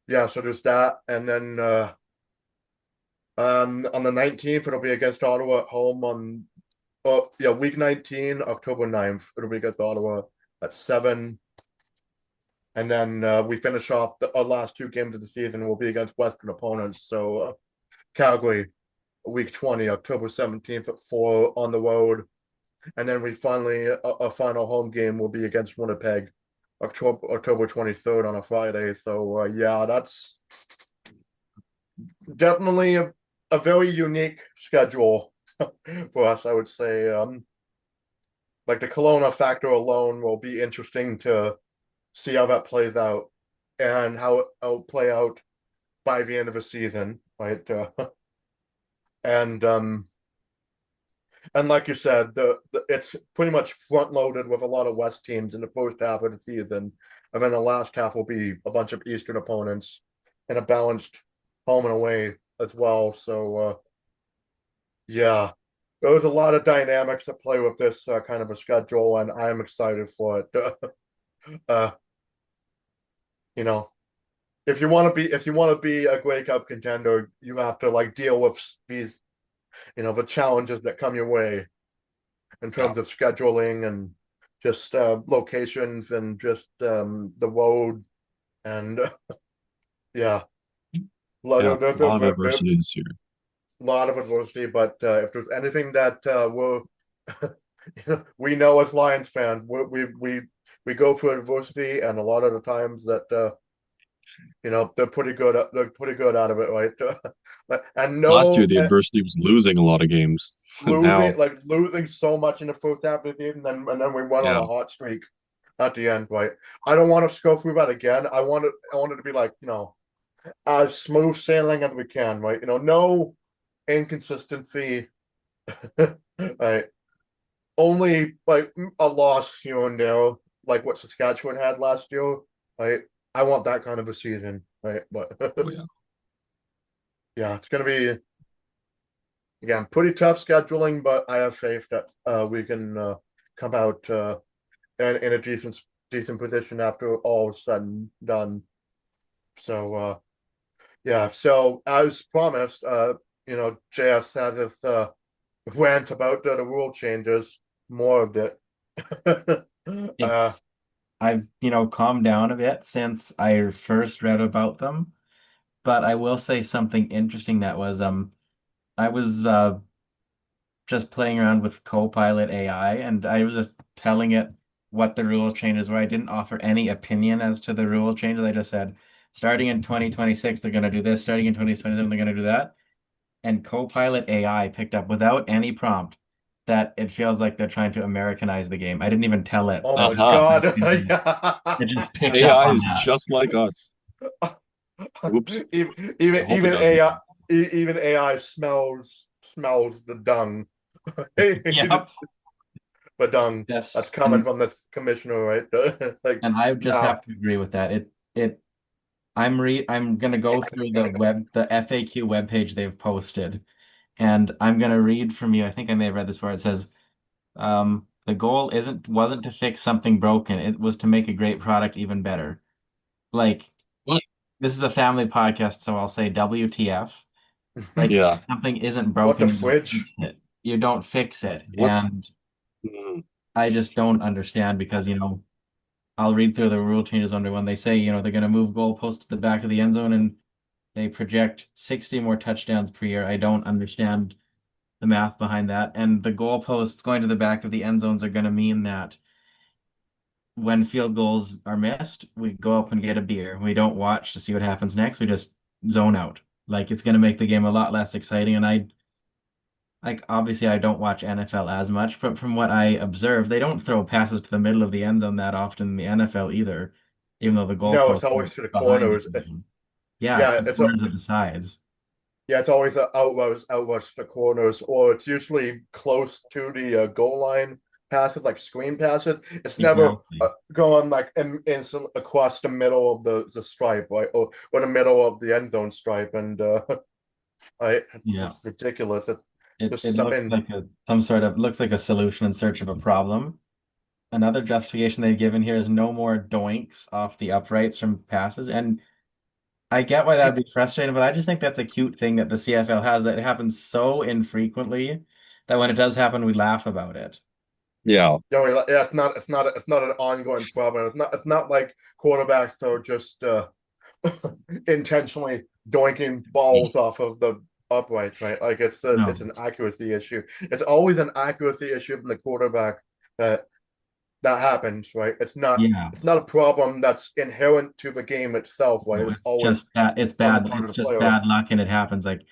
yeah. So there's that, and then on the 19th it'll be against Ottawa at home on week 19, October 9th. It'll be against Ottawa at 7. And then we finish off our last two games of the season will be against Western opponents. So Calgary, week 20, October 17th at 4 on the road. And then we finally, a final home game will be against Winnipeg, October 23rd on a Friday. So yeah, that's definitely a very unique schedule for us, I would say. Like the Kelowna factor alone will be interesting to see how that plays out and how it'll play out by the end of the season, right? And and like you said, the it's pretty much front loaded with a lot of West teams in the first half of the season, and then the last half will be a bunch of Eastern opponents and a balanced home and away as well. So yeah, there's a lot of dynamics that play with this kind of a schedule, and I'm excited for it. uh, you know, if you want to be a Grey Cup contender, you have to like deal with these, the challenges that come your way in Yeah. terms of scheduling and just locations and just the road and yeah, Yeah. there's A lot of adversity this year. a lot of adversity. But if there's anything that we're we know as Lions fans, we go through adversity, and a lot of the times that they're pretty good. They're pretty good out of it, right? And Last year, no, the adversity was losing a lot of games. And now, losing so much in the first half of the season, and then we went on yeah, a hot streak at the end, right? I don't want us to go through that again. I want it to be like as smooth sailing as we can, right? No inconsistency, right? Only like a loss here and there, like what Saskatchewan had last year, right? I want that kind of a season, right? But oh yeah, yeah, it's gonna be again pretty tough scheduling, but I have faith that we can come out in a decent position after all is said and done. So Yeah, so as promised, JS had this rant about the rule changes, more of it. uh, It's I've, calmed down a bit since I first read about them, but I will say something interesting that was I was just playing around with Copilot AI, and I was just telling it what the rule changes were. I didn't offer any opinion as to the rule changes. I just said, starting in 2026, they're going to do this. Starting in 2027, they're going to do that. And Copilot AI picked up without any prompt that it feels like they're trying to Americanize the game. I didn't even tell it oh that. my Aha. God. It just picked up AI on is that. just like us. Whoops. I hope it Even doesn't. AI, even AI smells the dung. Yep. The dung that's Yes. coming from the commissioner, right? Like, And I just uh, have to agree with that. I'm gonna go through the FAQ webpage they've posted, and I'm gonna read from you. I think I may have read this where it says, the goal wasn't to fix something broken, it was to make a great product even better. Like, What? this is a family podcast, so I'll say WTF. Like, Yeah. something isn't what the broken, you don't fix fridge? it. You don't fix it. What? And Mm. I just don't understand because, I'll read through the rule changes under when they say, they're going to move goalposts to the back of the end zone and they project 60 more touchdowns per year. I don't understand the math behind that. And the goalposts going to the back of the end zones are going to mean that when field goals are missed, we go up and get a beer. We don't watch to see what happens next. We just zone out. Like, it's going to make the game a lot less exciting. And obviously I don't watch NFL as much, but from what I observe, they don't throw passes to the middle of the end zone that often in the NFL either, even though the No, it's goalposts are always to the behind the corners. end zone. Yeah, it's Yeah, the corners of the sides. it's always the outrush the corners, or it's usually close to the goal line passes, like screen passes. It's never Exactly. going like across the middle of the stripe, right, or the middle of the end zone stripe, and it's Yeah. just ridiculous. It's It just it looks something. like a solution in search of a problem. Another justification they've given here is no more doinks off the uprights from passes. And I get why that'd be frustrating, but I just think that's a cute thing that the CFL has that it happens so infrequently that when it does happen, we laugh about it. You know, yeah, it's not an ongoing problem. It's not like quarterbacks are just intentionally doinking balls off of the uprights, right? Like it's No. an accuracy issue. It's always an accuracy issue from the quarterback that that happens, right? Yeah. It's not a problem that's inherent to the game itself, right? No, It's always on the part of it's the just player. bad luck and it happens. Like,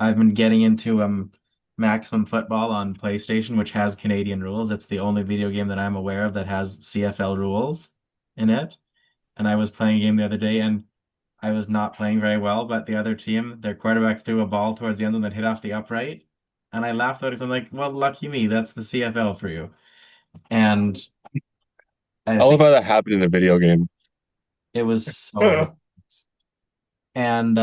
I've been getting into Maximum Football on PlayStation, which has Canadian rules. It's the only video game that I'm aware of that has CFL rules in it. And I was playing a game the other day and I was not playing very well, but the other team, their quarterback threw a ball towards the end zone that hit off the upright. And I laughed at it because I'm like, well, lucky me, that's the CFL for you. And I I love think how that happened in a video game. it was so hilarious. And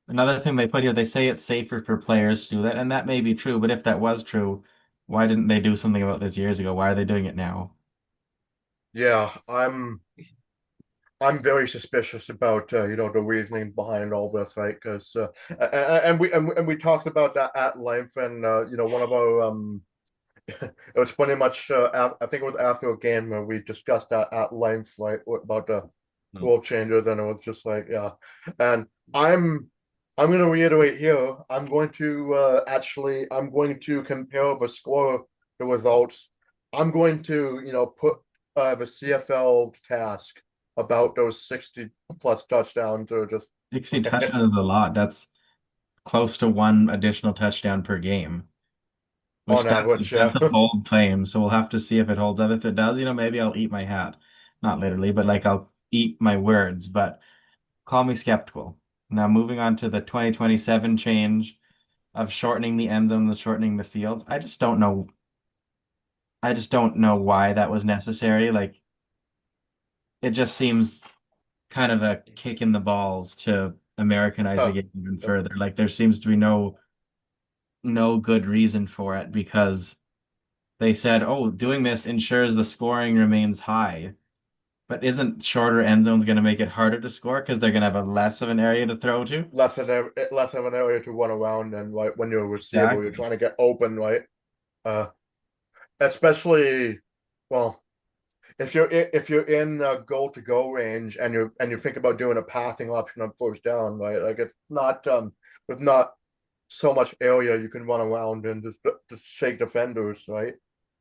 another thing they put here, they say it's safer for players to do that, and that may be true, but if that was true, why didn't they do something about this years ago? Why are they doing it now? Yeah, I'm very suspicious about the reasoning behind all this, right? Because and we talked about that at length, and one of our it was pretty much I think it was after a game where we discussed that at length, right, about the No. rule changes, and it was just like, yeah. And I'm I'm going to reiterate here. I'm going to compare the results. I'm going to put the CFL task about those 60 plus touchdowns, or just 60 touchdowns is a lot. That's close to one additional touchdown per game, which on average. that's Yeah. a bold claim. So we'll have to see if it holds up. If it does, maybe I'll eat my hat. Not literally, but like I'll eat my words, but call me skeptical. Now moving on to the 2027 change of shortening the end zone, the shortening the fields. I just don't know why that was necessary. Like, it just seems kind of a kick in the balls to Americanize the Huh. game even further. Like, there seems to be no good reason for it because they said, "Oh, doing this ensures the scoring remains high." But isn't shorter end zones going to make it harder to score because they're going to have a less of an area to throw to? Less of an area to run around, and right when you're a receiver, you're Exactly. trying to get open, right? Uh, especially, well, if you're in goal to go range and you think about doing a passing option on first down, right? Like it's not with not so much area you can run around and just shake defenders, right?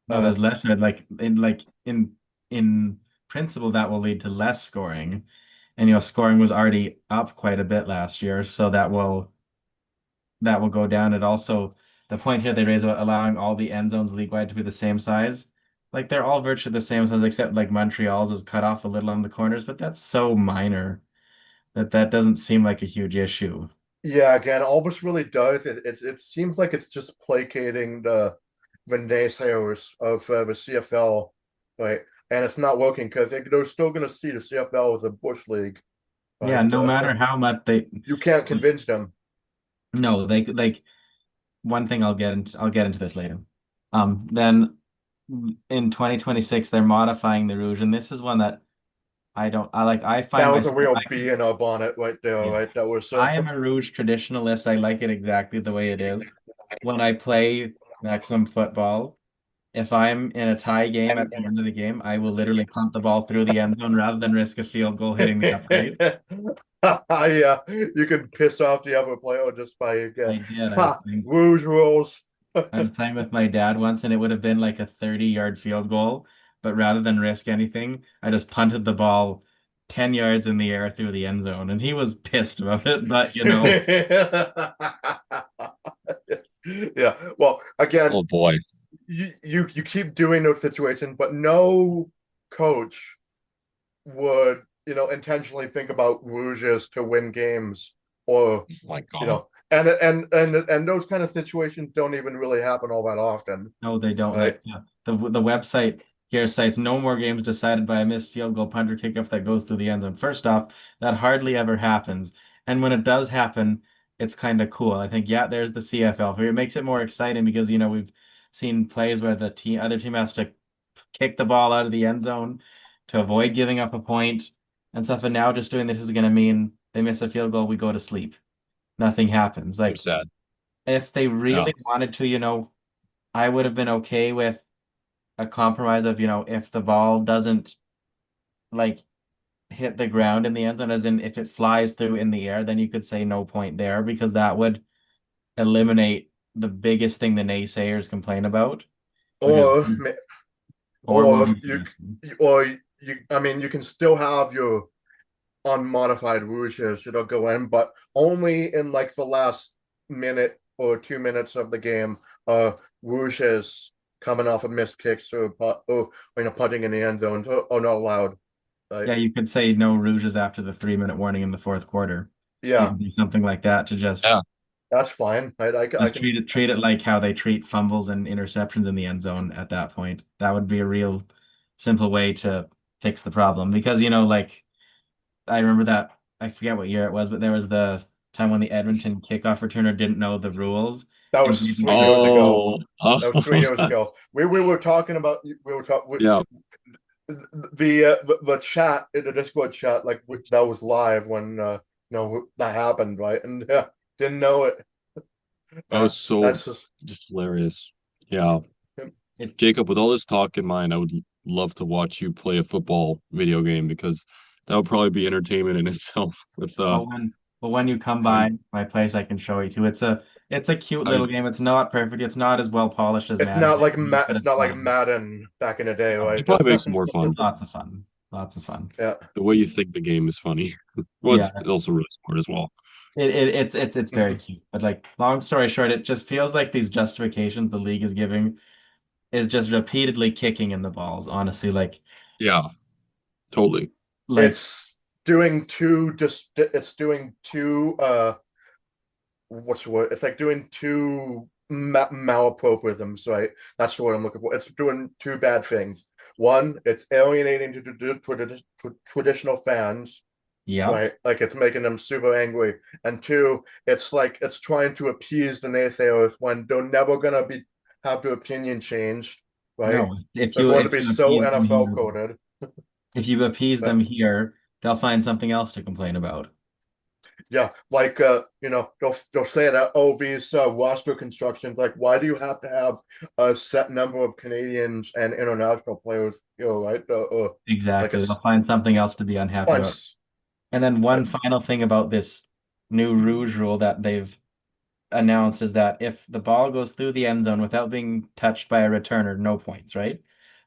No, Uh, there's less of it. Like in principle, that will lead to less scoring. And scoring was already up quite a bit last year, so that will go down. It also the point here they raise about allowing all the end zones league wide to be the same size. Like they're all virtually the same size, except like Montreal's is cut off a little on the corners, but that's so minor that doesn't seem like a huge issue. yeah, again, all this really does it seems like it's just placating the naysayers of the CFL, right? And it's not working because they're still going to see the CFL as a bush league, Yeah, right? no matter how much they You can't convince them. no, they like one thing I'll get into this later. Then in 2026 they're modifying the rouge, and this is one that I That find was a myself real bee in our bonnet right there, yeah. right? That was I am a rouge traditionalist. I like it exactly the way it is. When I play maximum football, if I'm in a tie game at the end of the game, I will literally punt the ball through the end zone rather than risk a field goal hitting the upright. yeah, you can piss off the other player just by I did. I was playing rouge rules. I was playing with my dad once, and it would have been like a 30-yard field goal, but rather than risk anything, I just punted the ball 10 yards in the air through the end zone, and he was pissed about it. But Yeah. Well, again, Oh boy. you keep doing those situations, but no coach would, intentionally think about rouges to win games or, Oh my you God. know, and those kind of situations don't even really happen all that often, no, they don't. right? Like the website here cites no more games decided by a missed field goal, punt, or kickoff that goes through the end zone. First off, that hardly ever happens, and when it does happen, it's kind of cool. I think yeah, there's the CFL. It makes it more exciting because we've seen plays where the other team has to kick the ball out of the end zone to avoid giving up a point and stuff. And now just doing this is going to mean they miss a field goal, we go to sleep. Nothing happens. So Like sad. if they Yeah. really wanted to, I would have been okay with a compromise of, if the ball doesn't like hit the ground in the end zone, as in if it flies through in the air, then you could say no point there because that would eliminate the biggest thing the naysayers complain about, which is Or or or rouge you adjustment. or you I mean you can still have your unmodified rouges, go in, but only in like the last minute or 2 minutes of the game, rouges coming off of missed kicks or putting in the end zones are not allowed. Like, Yeah, you could say no rouges after the 3-minute warning in the fourth quarter. You yeah, could do something like that to just Yeah. that's fine. I just can. treat it like how they treat fumbles and interceptions in the end zone at that point. That would be a real simple way to fix the problem. Because, like I remember that I forget what year it was, but there was the time when the Edmonton kickoff returner didn't know the rules That and was gave them 3 years ago. Oh. That was 3 years ago. We were talking about we were talking Yeah. the chat in the Discord chat, like that was live when that happened, right? And yeah, didn't know it. That was so That's just just hilarious. Yeah. it. Jacob, with all this talk in mind, I would love to watch you play a football video game because that would probably be entertainment in itself with But when you come I by my place, I can show you too. It's a cute I little game. It's not perfect. It's not as well polished as Madden, but It's it's not like fun. Madden back in the day, No, it right? probably makes it more fun. lots of fun. Lots of fun. Yeah. The way you think the game is funny. Well, Yeah. it's also really smart as well. It's very cute. But like long story short, it just feels like these justifications the league is giving is just repeatedly kicking in the balls, honestly. Yeah, totally. Like It's doing two just it's doing two what's the word? It's like doing two malapropisms, right? That's the word I'm looking for. It's doing two bad things. One, it's alienating traditional fans, yep. right? Like it's making them super angry. And two, it's like it's trying to appease the naysayers when they're never gonna have their opinion changed, right? No, if They're you going to if be you so appease them NFL here, coded. If you appease But them here, they'll find something else to complain about. yeah, like they'll say that, oh, these roster constructions, like, why do you have to have a set number of Canadians and international players, right? Like Exactly. it's They'll find something else to be unhappy about. once And then one like final thing about this new Rouge rule that they've announced is that if the ball goes through the end zone without being touched by a returner, no points, right?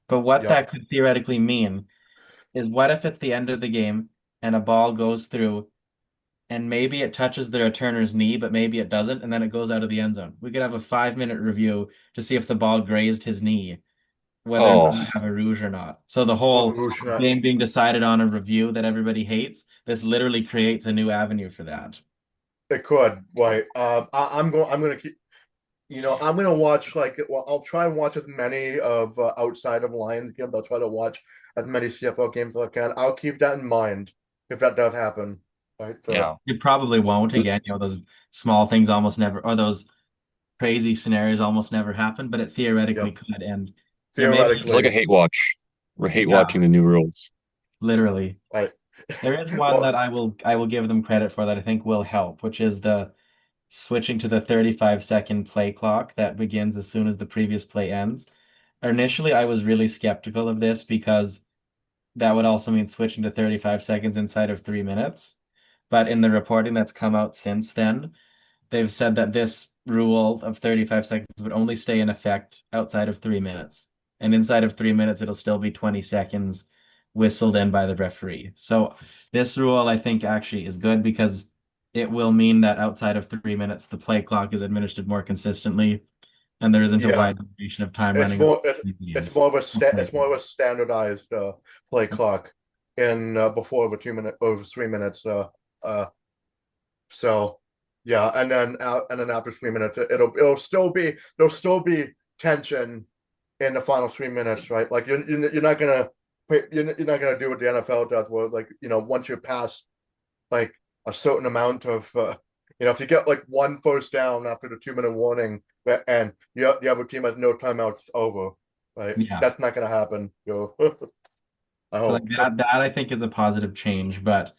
But what yeah, that could theoretically mean is what if it's the end of the game and a ball goes through and maybe it touches the returner's knee, but maybe it doesn't, and then it goes out of the end zone. We could have a 5 minute review to see if the ball grazed his knee, whether or not Oh, we have a rouge or not. So the oh, whole Rouge, game being decided on a review that everybody hates, this literally creates a new avenue for that. it could, right? I'm going to keep. I'm gonna watch well, I'll try and watch as many of outside of Lions games. I'll try to watch as many CFL games as I can. I'll keep that in mind if that does happen. Right. yeah. It probably won't again, those small things almost never, or those crazy scenarios almost never happen, but it Yeah. theoretically could. And It's like maybe, a Theoretically, hate watch. We're hate yeah, watching the new rules. literally. right. There is one Well, that I will give them credit for that I think will help, which is the switching to the 35-second play clock that begins as soon as the previous play ends. Initially, I was really skeptical of this because that would also mean switching to 35 seconds inside of 3 minutes. But in the reporting that's come out since then, they've said that this rule of 35 seconds would only stay in effect outside of 3 minutes. And inside of 3 minutes, it'll still be 20 seconds whistled in by the referee. So this rule, I think, actually is good because it will mean that outside of 3 minutes, the play clock is administered more consistently and there isn't a yeah, wide duration of time it's running on more it's games. more of it's more of a standardized play clock in before over 2 minute over 3 minutes. Uh, so yeah, and then after 3 minutes, it'll still be there'll still be tension in the final 3 minutes, right? Like you're not gonna you're not gonna do what the NFL does, where like once you pass like a certain amount of if you get like one first down after the 2 minute warning, and the other team has no timeouts over, right? Yeah. That's not gonna happen. I So like hope. that I think is a positive change, but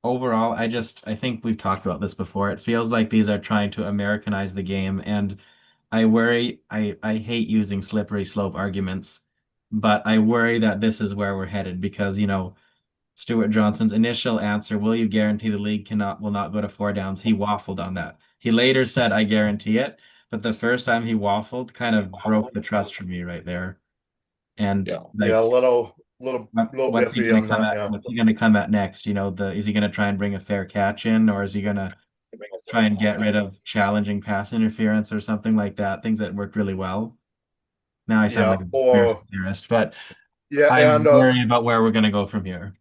overall, I think we've talked about this before. It feels like these are trying to Americanize the game, and I hate using slippery slope arguments, but I worry that this is where we're headed because, Stuart Johnson's initial answer, will you guarantee the league will not go to four downs? He waffled on that. He later said, I guarantee it, but the first time he waffled kind of broke the trust from me right there. And Yeah. Yeah, a like little what's he iffy gonna on come that. at? Yeah, What's he gonna come at next? Is he gonna try and bring a fair catch in, or is he gonna try and get rid of challenging pass interference or something like that? Things that worked really well. Now I sound yeah, like a conspiracy or theorist, but yeah, I worry about where we're gonna go from here.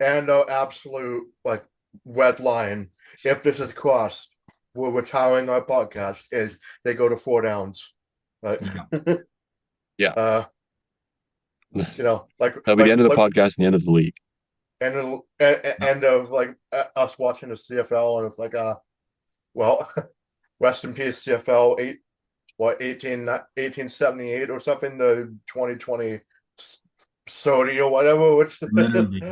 and absolute like red line. If this is crossed, we're retiring our podcast. Is they go to four downs, right? Yeah. Yeah. uh, like That'll be the like end of the like podcast and the end of the league. end of like us watching the CFL, and it's like well, rest in peace CFL 1878 or something, the 2020 Sony or whatever, which Literally.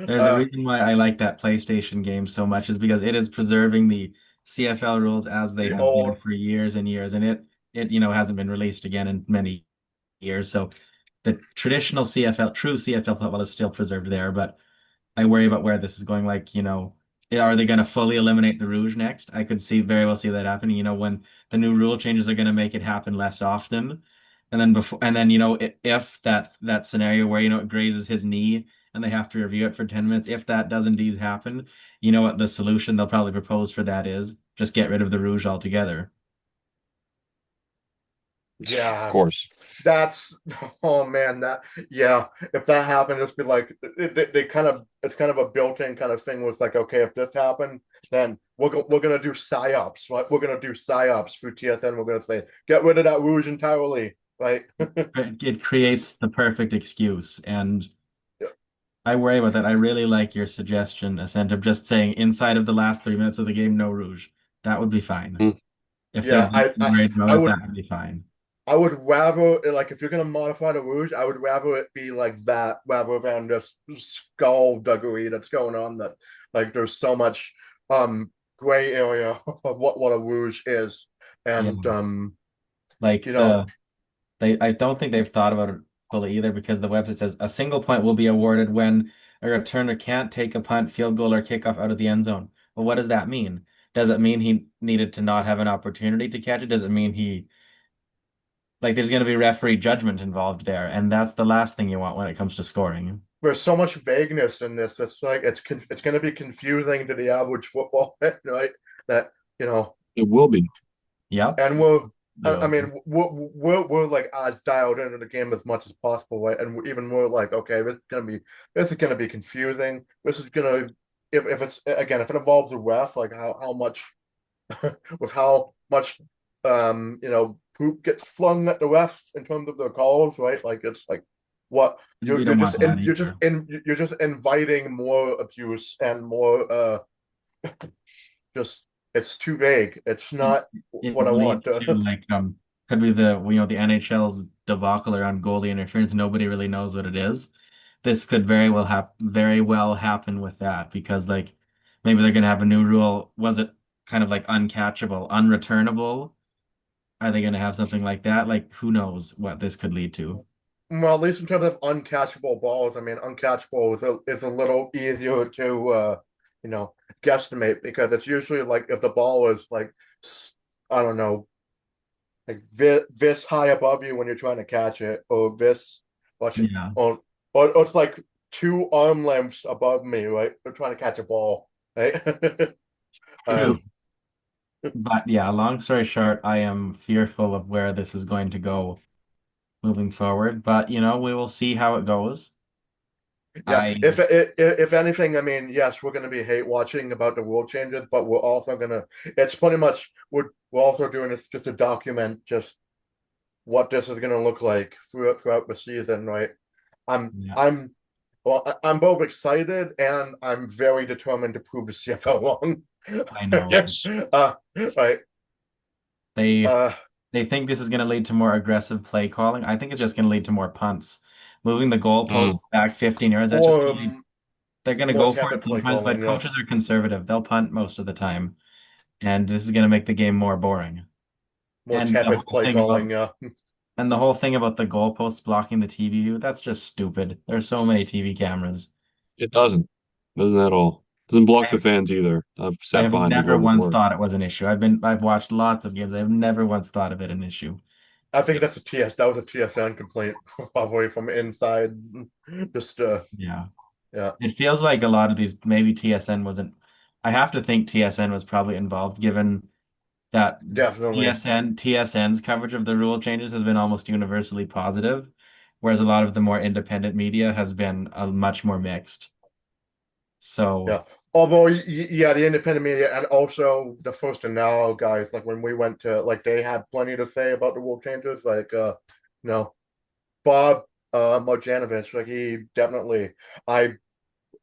There's a uh reason why I like that PlayStation game so much is because it is preserving the CFL rules as they the have been old for years and years, and it hasn't been released again in many years. So the traditional CFL, true CFL football is still preserved there, but I worry about where this is going. Like, are they going to fully eliminate the Rouge next? I could very well see that happening. When the new rule changes are going to make it happen less often, and then if that scenario where it grazes his knee and they have to review it for 10 minutes, if that does indeed happen, you know what the solution they'll probably propose for that is? Just get rid of the Rouge altogether. Of yeah, course. that's oh man, that yeah, if that happened, it's be like they kind of it's kind of a built-in kind of thing with like, okay, if this happened, then we're gonna do psyops, right? We're gonna do psyops through TSN. We're gonna say get rid of that rouge entirely, right? It creates the perfect excuse, and Yeah, I worry about that. I really like your suggestion, Ascent, of just saying inside of the last 3 minutes of the game, no Rouge. That would be fine. Mm. If there's yeah, nothing worried about I it, would that would be fine. I would rather like if you're gonna modify the rouge, I would rather it be like that, if you're gonna modify the rouge, I would rather it be like that rather than this skullduggery that's going on. That like there's so much gray area of what a rouge is, Yeah, and like you know, I don't think they've thought about it fully either because the website says a single point will be awarded when a returner can't take a punt, field goal, or kickoff out of the end zone. Well, what does that mean? Does it mean he needed to not have an opportunity to catch it? Does it mean he like there's going to be referee judgment involved there, and that's the last thing you want when it comes to scoring. there's so much vagueness in this. It's like it's gonna be confusing to the average football fan, right? That you know, It will be. Yep. and we're I Will be. mean we're like as dialed into the game as much as possible, right? And even more like, okay, this is gonna be confusing. This is gonna if it's again if it involves a ref, like how much with how much poop gets flung at the ref in terms of their calls, right? Like it's like what We don't want that either. you're just inviting more abuse and more just it's too vague. It's It, not it what I want leads to to. like could be the NHL's debacle around goalie interference. Nobody really knows what it is. This could very well happen with that because like maybe they're gonna have a new rule. Was it kind of like uncatchable, unreturnable? Are they gonna have something like that? Like who knows what this could lead to? Well, at least in terms of uncatchable balls, I mean, uncatchable is a little easier to guesstimate because it's usually like if the ball is like I don't know, like this high above you when you're trying to catch it, or this watch it, Yeah, or it's like two arm lengths above me, right? They're trying to catch a ball, right? true. um, But yeah, long story short, I am fearful of where this is going to go moving forward. But we will see how it goes. Yeah, I if anything, I mean, yes, we're going to be hate watching about the rule changes, but we're also going to. It's pretty much we're also doing this just to document just what this is going to look like throughout the season, right? I'm Yeah, I'm I'm both excited and I'm very determined to prove the CFL wrong. I know. Yes. Right. They Uh, they think this is going to lead to more aggressive play calling. I think it's just going to lead to more punts. Moving the goalposts Mm. back 15 yards, that's just or going to lead. They're going to more go for tepid it play sometimes, but calling, coaches yes. are conservative. They'll punt most of the time, and this is going to make the game more boring. More And the tepid whole play thing about calling, yeah. and the whole thing about the goalposts blocking the TV view, that's just stupid. There's so many TV cameras. It doesn't. Doesn't at all. Doesn't I block the have, fans either. I've I sat have behind the never goal once before. thought it was an issue. I've watched lots of games. I've never once thought of it an issue. I think that's a TS. That was a TSN complaint, probably from inside. Just Yeah. yeah, It feels like a lot of these, maybe TSN wasn't. I have to think TSN was probably involved, given that definitely. TSN's coverage of the rule changes has been almost universally positive, whereas a lot of the more independent media has been much more mixed. So, Yeah. Although, yeah, the independent media and also the first and now guys, like when we went to, like they had plenty to say about the rule changes. Like, no, Bob Marjanovic, like I,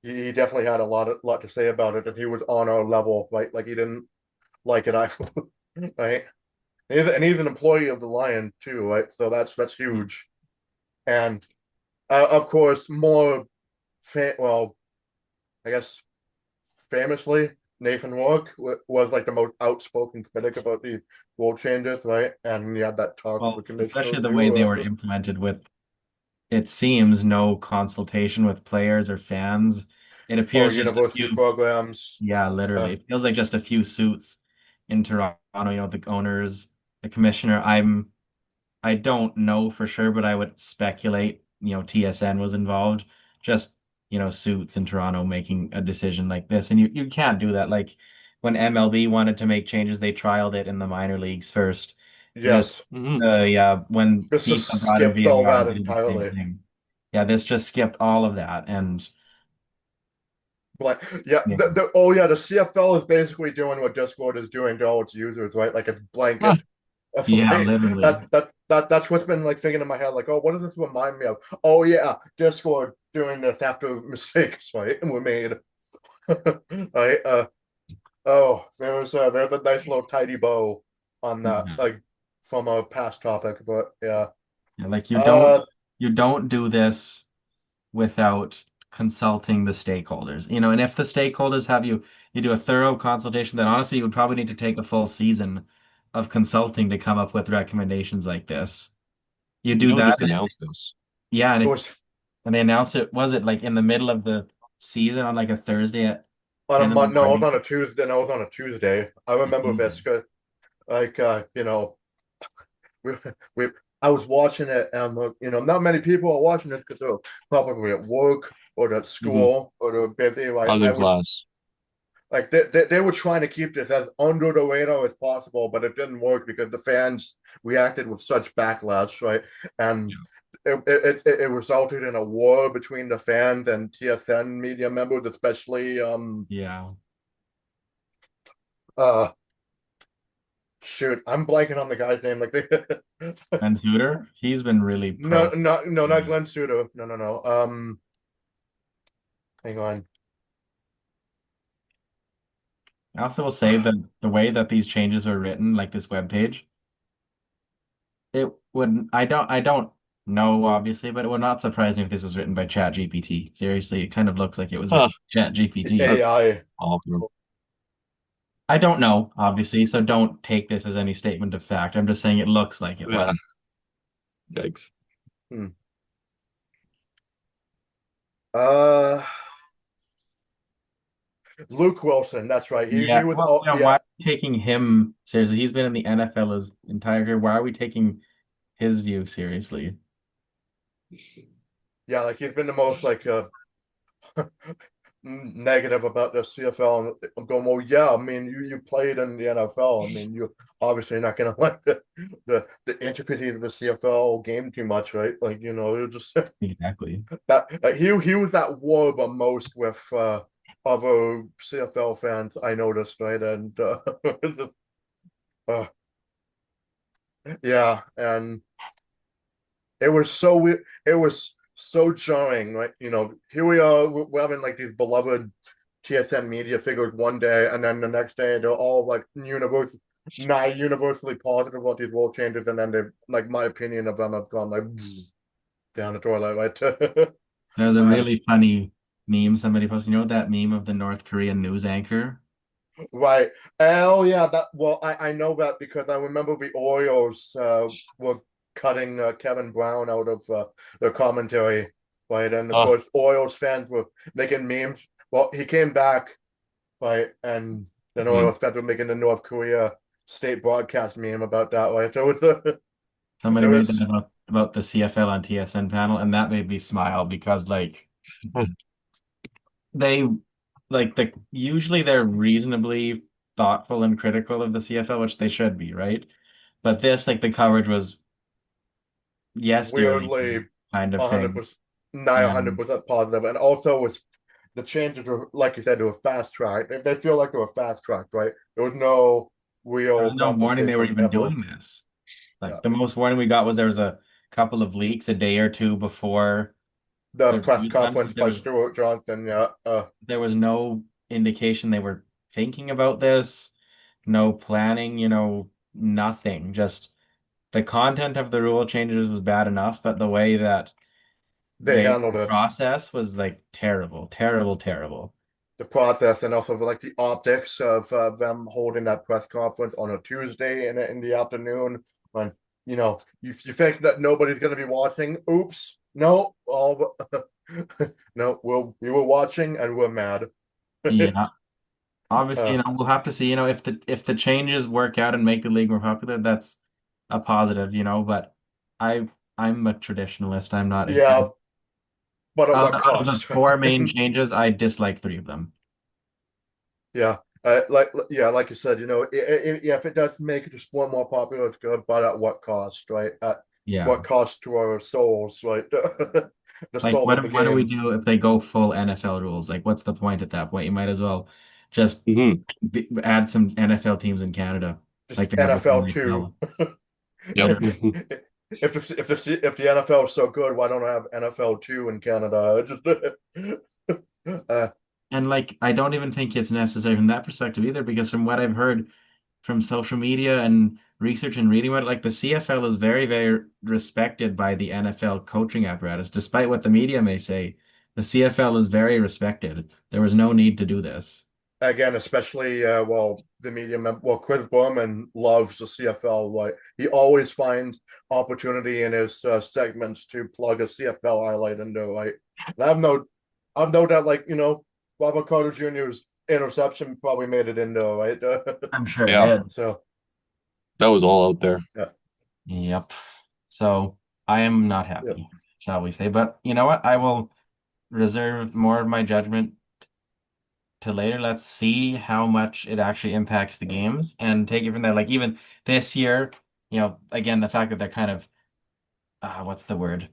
he definitely had a lot to say about it, and he was on our level, right? Like he didn't like it, I, right? And he's an employee of the Lion too, right? So that's huge. And of course, well, I guess famously, Nathan Rourke was like the most outspoken critic about the rule changes, right? And he had that talk with well, the commissioner especially the way too. they were implemented with, it seems, no consultation with players or fans. It Oh, appears just a university few, programs. yeah, Uh, literally. It feels like just a few suits in Toronto, the owners, the commissioner. I don't know for sure, but I would speculate, TSN was involved. Just, suits in Toronto making a decision like this. And you can't do that. Like when MLB wanted to make changes, they trialed it in the minor leagues first. This, yes, Hmm. yeah, when this just FIFA brought in skips all VAR, that they did the same entirely. thing. Yeah, this just skipped all of that. And Like, yeah, yeah, oh yeah, the CFL is basically doing what Discord is doing to all its users, right? Like a Ah, blanket. yeah, Right? literally. That's what's been like thinking in my head, like, oh, what does this remind me of? Oh yeah, Discord doing this after mistakes, right? And were made. Right? Oh, there's a nice little tidy bow on that. Yeah. Like from a past topic, but yeah. Yeah, like Uh, you don't do this without consulting the stakeholders. And if the stakeholders have you do a thorough consultation, then honestly you would probably need to take a full season of consulting to come up with recommendations like this. You do CFL that, just announced this. yeah, it was and they announced it, was it like in the middle of the season on like a Thursday at on a 10 in the Mon no, it was morning? on a Tuesday. No, it was on a Tuesday. I remember this Mhm. because, like, we, we I was watching it, and not many people are watching it because they're probably at work or at Hmm. school or they're busy. I Like was I in was class. like they were trying to keep this as under the radar as possible, but it didn't work because the fans reacted with such backlash, right? And Yeah. it resulted in a war between the fans and TSN media members, especially Yeah. uh shoot, I'm blanking on the guy's name. Like And Tudor, he's been really no, pro. no, not Yeah. Glenn Sudo. No, no, no. Hang on. I also will say that the way that these changes are written, like this web page, it would I don't know obviously, but it would not surprise me if this was written by Chat GPT. Seriously, it kind of looks like it was written Huh. by Chat GPT. That's AI. awful. I don't know, obviously, so don't take this as any statement of fact. I'm just saying it looks like it was. Yeah. Yikes. Hmm. Uh, Luke Wilson. That's right. He Yeah, was. well, Oh, why yeah, are we taking him seriously? He's been in the NFL his entire career. Why are we taking his view seriously? yeah. Like he's been the most like negative about the CFL. And I'm going, well, yeah. I mean, you played in the NFL. I mean, you obviously not going to like the intricacies of the CFL game too much, right? Like you're just Exactly. that like he was that war the most with other CFL fans I noticed, right? And uh, yeah, and it was so weird. It was so jarring, right? Here we are, we're having like these beloved TSM media figures one day, and then the next day they're all like not universally positive about these world changes, and then they like my opinion of them have gone like down the toilet, right? There's a And really funny meme somebody posted. You know that meme of the North Korean news anchor? right. Oh yeah, that well, I know that because I remember the Orioles were cutting Kevin Brown out of their commentary, right? And of Huh. course, Orioles fans were making memes. Well, he came back, right? And then Hmm. Orioles fans were making the North Korea state broadcast meme about that, right? So it was, it Somebody made that was about the CFL on TSN panel, and that made me smile because they usually they're reasonably thoughtful and critical of the CFL, which they should be, right? But this, like the coverage was yes, dear weirdly Lincoln kind of thing. 100%, not And 100% positive, and also with the changes were, like you said, to a fast track. They feel like they were fast tracked, right? There was no there real was no warning they were consultation even ever. doing this. Yeah, Like the most warning we got was there was a couple of leaks a day or two before the the press review time, conference but by Stuart Johnson. Yeah, there was no indication they were thinking about this, no planning, nothing. Just the content of the rule changes was bad enough, but the way that they they handled it. process was like terrible, terrible, terrible. The process and also like the optics of them holding that press conference on a Tuesday in the afternoon when you think that nobody's going to be watching. Oops, no, all no, we were watching and we're mad. Yeah. Obviously, uh, we'll have to see, if the changes work out and make the league more popular, that's a positive, but I I'm a traditionalist. I'm not a, yeah, but at what out of the cost? four main changes, I dislike three of them. Yeah, like you said, yeah, if it does make the sport more popular, it's good, but at what cost, right? At Yeah. what cost to our souls, right? The Like soul what of do- the what do we game. do if they go full NFL rules? Like what's the point at that point? You might as well just Hmm. add some NFL teams in Canada, like Just they have with the NFL two. NHL. Yep. If the NFL is so good, why don't I have NFL two in Canada? And like I don't even think it's necessary from that perspective either, because from what I've heard from social media and research and reading about it, like the CFL is very, very respected by the NFL coaching apparatus, despite what the media may say. The CFL is very respected. There was no need to do this. Again, especially the media Chris Berman loves the CFL. Like he always finds opportunity in his segments to plug a CFL highlight into. Like and I've no doubt. Like Robert Carter Jr.'s interception probably made it into right. I'm sure it Yeah, did. So that was all out there. yeah, Yep. So I am not yeah, happy, shall we say. But you know what? I will reserve more of my judgment to later. Let's see how much it actually impacts the games and take it from there. Like even this year, again, the fact that they're kind of, what's the word?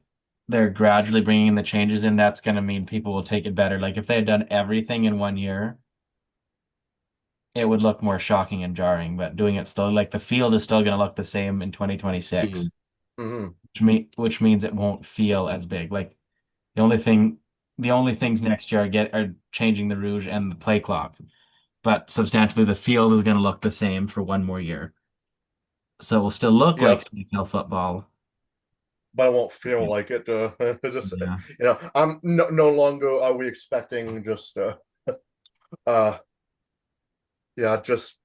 They're gradually bringing the changes in. That's going to mean people will take it better. Like if they had done everything in 1 year, it would look more shocking and jarring. But doing it slowly, like the field is still going to look the same in 2026, Mhm. hmm which means it won't feel as big. Like the only thing, the only things next year are changing the rouge and the play clock. But substantially, the field is going to look the same for 1 more year. So it will still look like yep. CFL football. But I won't feel like it. Just Yeah. I'm no longer are we expecting just uh yeah just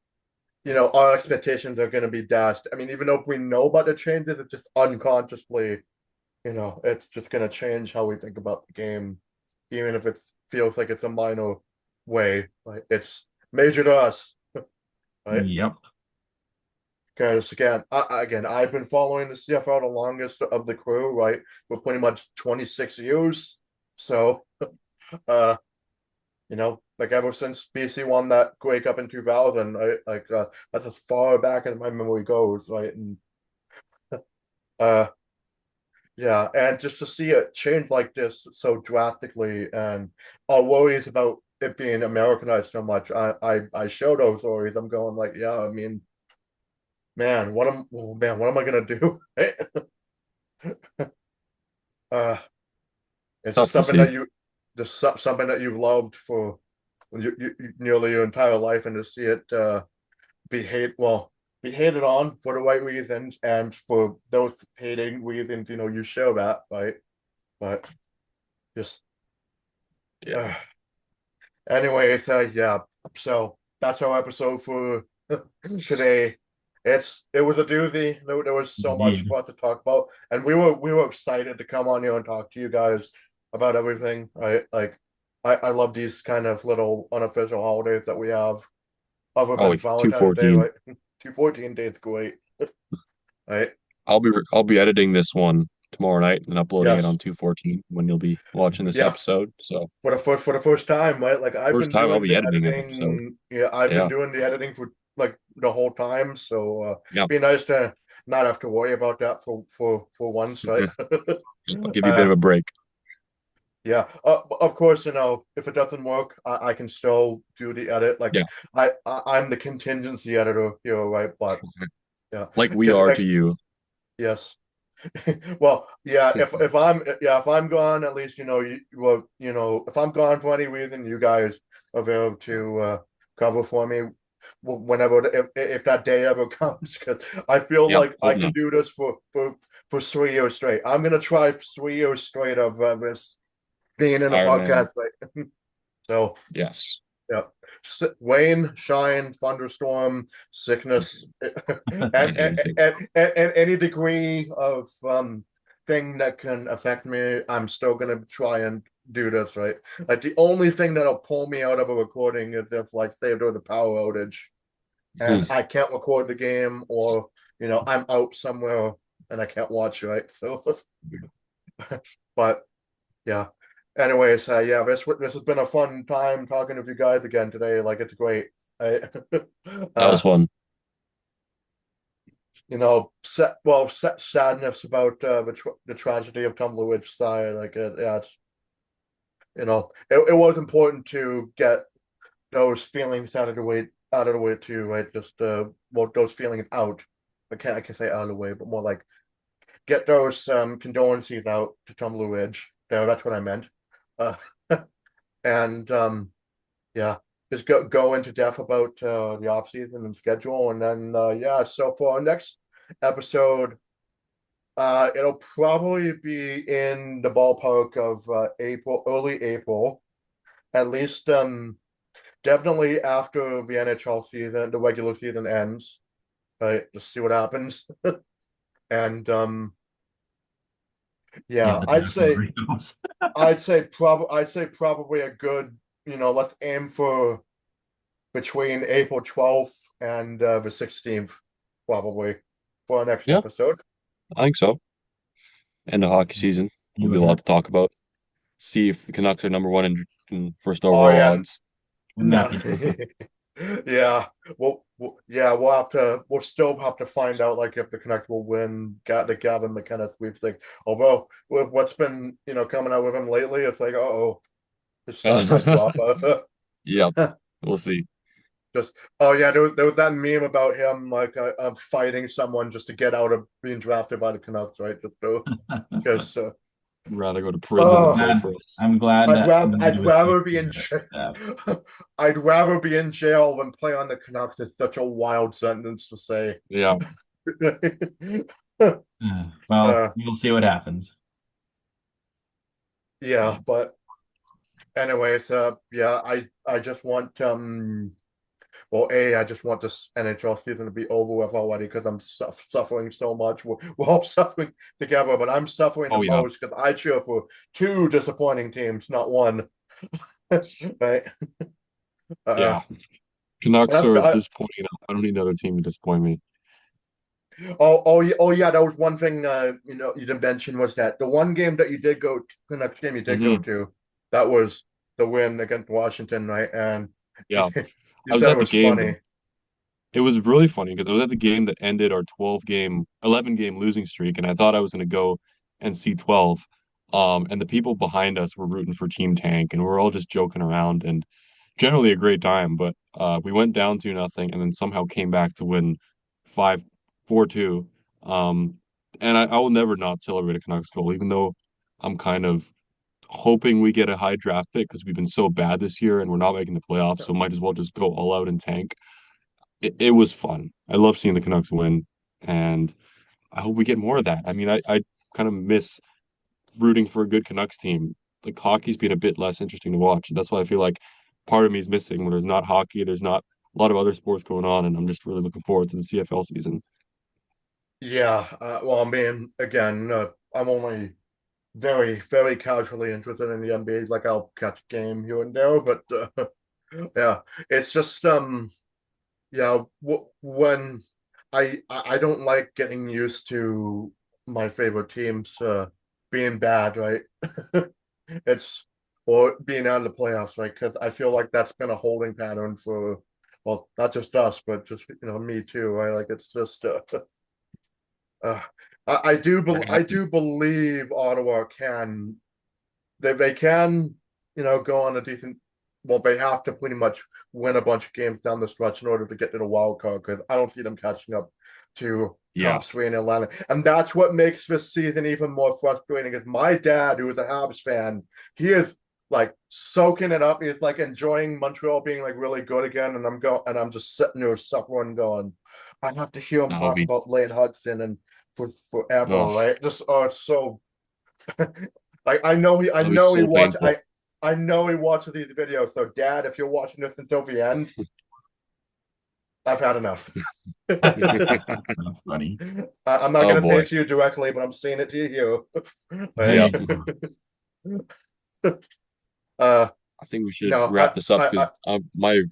our expectations are going to be dashed. I mean, even though we know about the changes, it's just unconsciously, it's just going to change how we think about the game, even if it feels like it's a minor way. Like it's major to us, right? Yep. Because again, I've been following the CFL the longest of the crew, right? For pretty much 26 years. So, uh, like ever since BC won that Grey Cup in 2000, that's as far back as my memory goes, right? And uh, yeah, and just to see it change like this so drastically, and our worries about it being Americanized so much, I show those worries. I'm going like, yeah, I mean, what am I gonna do? uh, it's just Tough to something see. that something that you've loved for nearly your entire life, and to see it be hated on for the right reasons, and for those hating reasons, you show that, right? But just Yeah. uh, anyways, yeah. So that's our episode for today. It was a doozy. There was so much Indeed. for us to talk about, and we were excited to come on here and talk to you guys about everything. Right? Like I love these kind of little unofficial holidays that we have, other Oh, than Valentine's Day. 214. Right? 214 days great. Right? I'll be editing this one tomorrow night and uploading it Yes. on 214 when you'll be watching this Yeah. episode. So For the first time, right? Like I've first been time I'll doing be the editing an episode. editing. Yeah, I've been Yeah. doing the editing for like the whole time. So Yeah. be nice to not have to worry about that for once, right? I'll give you a bit of uh, a break. yeah. Of course, if it doesn't work, I can still do the edit. Like Yeah. I'm the contingency editor here, right? But yeah, Like we because are to you. yes. Well, yeah, if I'm gone, at least if I'm gone for any reason, you guys are able to cover for me whenever if that day ever comes. Because I feel Yeah. like I Hope can not. do this for 3 years straight. I'm gonna try 3 years straight of this being in a Iron Man. podcast. Right? So Yes. yeah. Rain, shine, thunderstorm, sickness, and, Anything. and any degree of thing that can affect me, I'm still gonna try and do this, right? Like the only thing that'll pull me out of a recording is if, like, say there's a power outage Hmm. and I can't record the game, or I'm out somewhere and I can't watch, right? So, but yeah. Anyways, yeah, this has been a fun time talking with you guys again today. Like it's great. I, That was uh, fun. sadness about the tragedy of Tumbler Ridge side. Like yeah, it was important to get those feelings out of the way too, right? Just those feelings out. I can say out of the way, but more like get those condolences out to Tumbler Ridge. Yeah, that's what I meant. Uh, and yeah. just go into depth about the off season and schedule, and then yeah. So for our next episode, it'll probably be in the ballpark of April, early April, at least. Definitely after the NHL season, the regular season ends, right? Just see what happens, and Yeah, yeah, the I'd draft say never goes. I'd say probably a good, let's aim for between April 12th and the 16th, probably, for our next Yeah, episode. I think so. End of hockey season will You be a would lot have. to talk about. See if the Canucks are number one in first Oh overall yeah, odds. Wouldn't that no, be something? yeah. Yeah, we'll still have to find out like if the Canucks will win got the Gavin McKenna sweepstakes. Although with what's been coming out with him lately, it's like his stock might drop. Yep, we'll see. Just oh yeah, there was that meme about him like I'm fighting someone just to get out of being drafted by the Canucks, right? Just because Rather go to prison than oh, play for us. I'm glad that nobody I'd was rather be in thinking jail. that. I'd rather be in jail than play on the Canucks. It's such a wild sentence to say. Yeah, Well, uh, we'll see what happens. yeah, but anyways, yeah, I just want well, I just want this NHL season to be over with already because I'm suffering so much. We're all suffering together, but I'm suffering the oh yeah, most because I cheer for two disappointing teams, not one. Right? Uh, yeah. Canucks but are disappointing enough. I don't need another team to disappoint me. oh yeah, that was one thing you didn't mention was that the one game that you did go to, the next game you did go Hmm. to, that was the win against Washington, right? And Yeah, you I was said it at the was game. funny. It was really funny because I was at the game that ended our 11 game losing streak, and I thought I was going to go and see 12. And the people behind us were rooting for Team Tank, and we were all just joking around and generally a great time. But we went down 2-0 and then somehow came back to win 5-4-2. And I will never not celebrate a Canucks goal, even though I'm kind of hoping we get a high draft pick because we've been so bad this year and we're not making the playoffs, so might as well just go all out and tank. It was fun. I love seeing the Canucks win, and I hope we get more of that. I mean, I kind of miss rooting for a good Canucks team. Like hockey's been a bit less interesting to watch. That's why I feel like part of me is missing when there's not hockey, there's not a lot of other sports going on, and I'm just really looking forward to the CFL season. Yeah, well, I mean, again, I'm only very, very casually interested in the NBA. Like I'll catch a game here and there, but yeah, it's just yeah, when I don't like getting used to my favorite teams being bad, right? It's or being out of the playoffs, right? Because I feel like that's been a holding pattern for well, not just us, but just me too, right? Like it's just uh, I do believe Ottawa can they can go on a decent well they have to pretty much win a bunch of games down the stretch in order to get to the wild card because I don't see them catching up to Yeah. top three in Atlanta, and that's what makes this season even more frustrating is my dad who is a Habs fan, he is like soaking it up, he's like enjoying Montreal being like really good again, and I'm just sitting there suffering going I have to hear him That'll talk be about Lane Hudson and forever, oh, right? Just it's so like I that'll be know he so watched painful. I know he watches these videos. So dad, if you're watching this until the end, I've had enough. That's funny. I'm not Oh gonna say boy. it to you directly, but I'm saying it to you There right? Yeah. you go. uh I think we should no, wrap this up I because my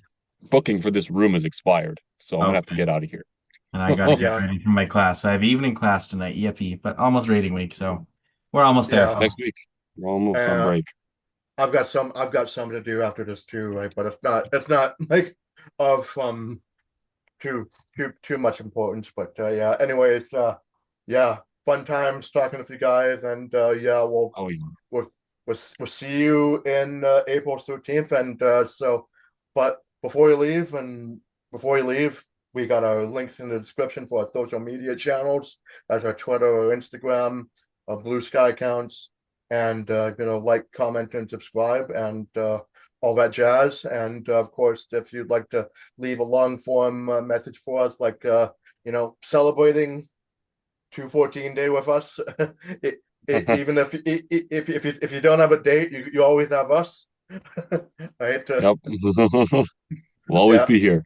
booking for this room is expired, so I'm gonna have to Okay. get out of here. And I got to get yeah, ready for my class. So I have evening class tonight, EFE, but almost rating week. So we're almost there, yeah. Phil. Next week, we're almost on Uh break. I've got some to do after this too, right? But it's not like of too much importance. But yeah, anyways, yeah, fun times talking with you guys, and yeah, Oh yeah. we'll we'll see you in April 13th, and so, but before you leave, we got our links in the description for our social media channels, that's our Twitter or Instagram, our Blue Sky accounts, and like, comment, and subscribe, and all that jazz. And of course, if you'd like to leave a long form message for us, like celebrating 214 day with us, even if you don't have a date, you always have us, right? Yep. We'll always Yeah, be here.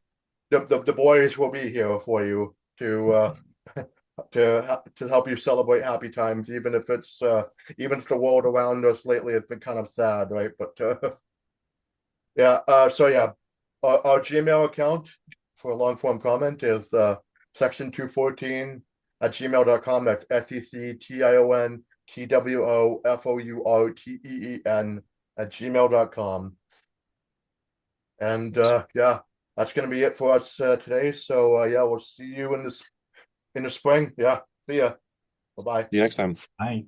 the boys will be here for you to help you celebrate happy times, even if even if the world around us lately has been kind of sad, right? But yeah, so yeah, our Gmail account for a long form comment is section214@gmail.com. That's SECTIONTWOFOURTEEN@gmail.com. And yeah, that's gonna be it for us today. So yeah, we'll see you in the spring. Yeah, see ya. Bye bye. See you next time. Bye.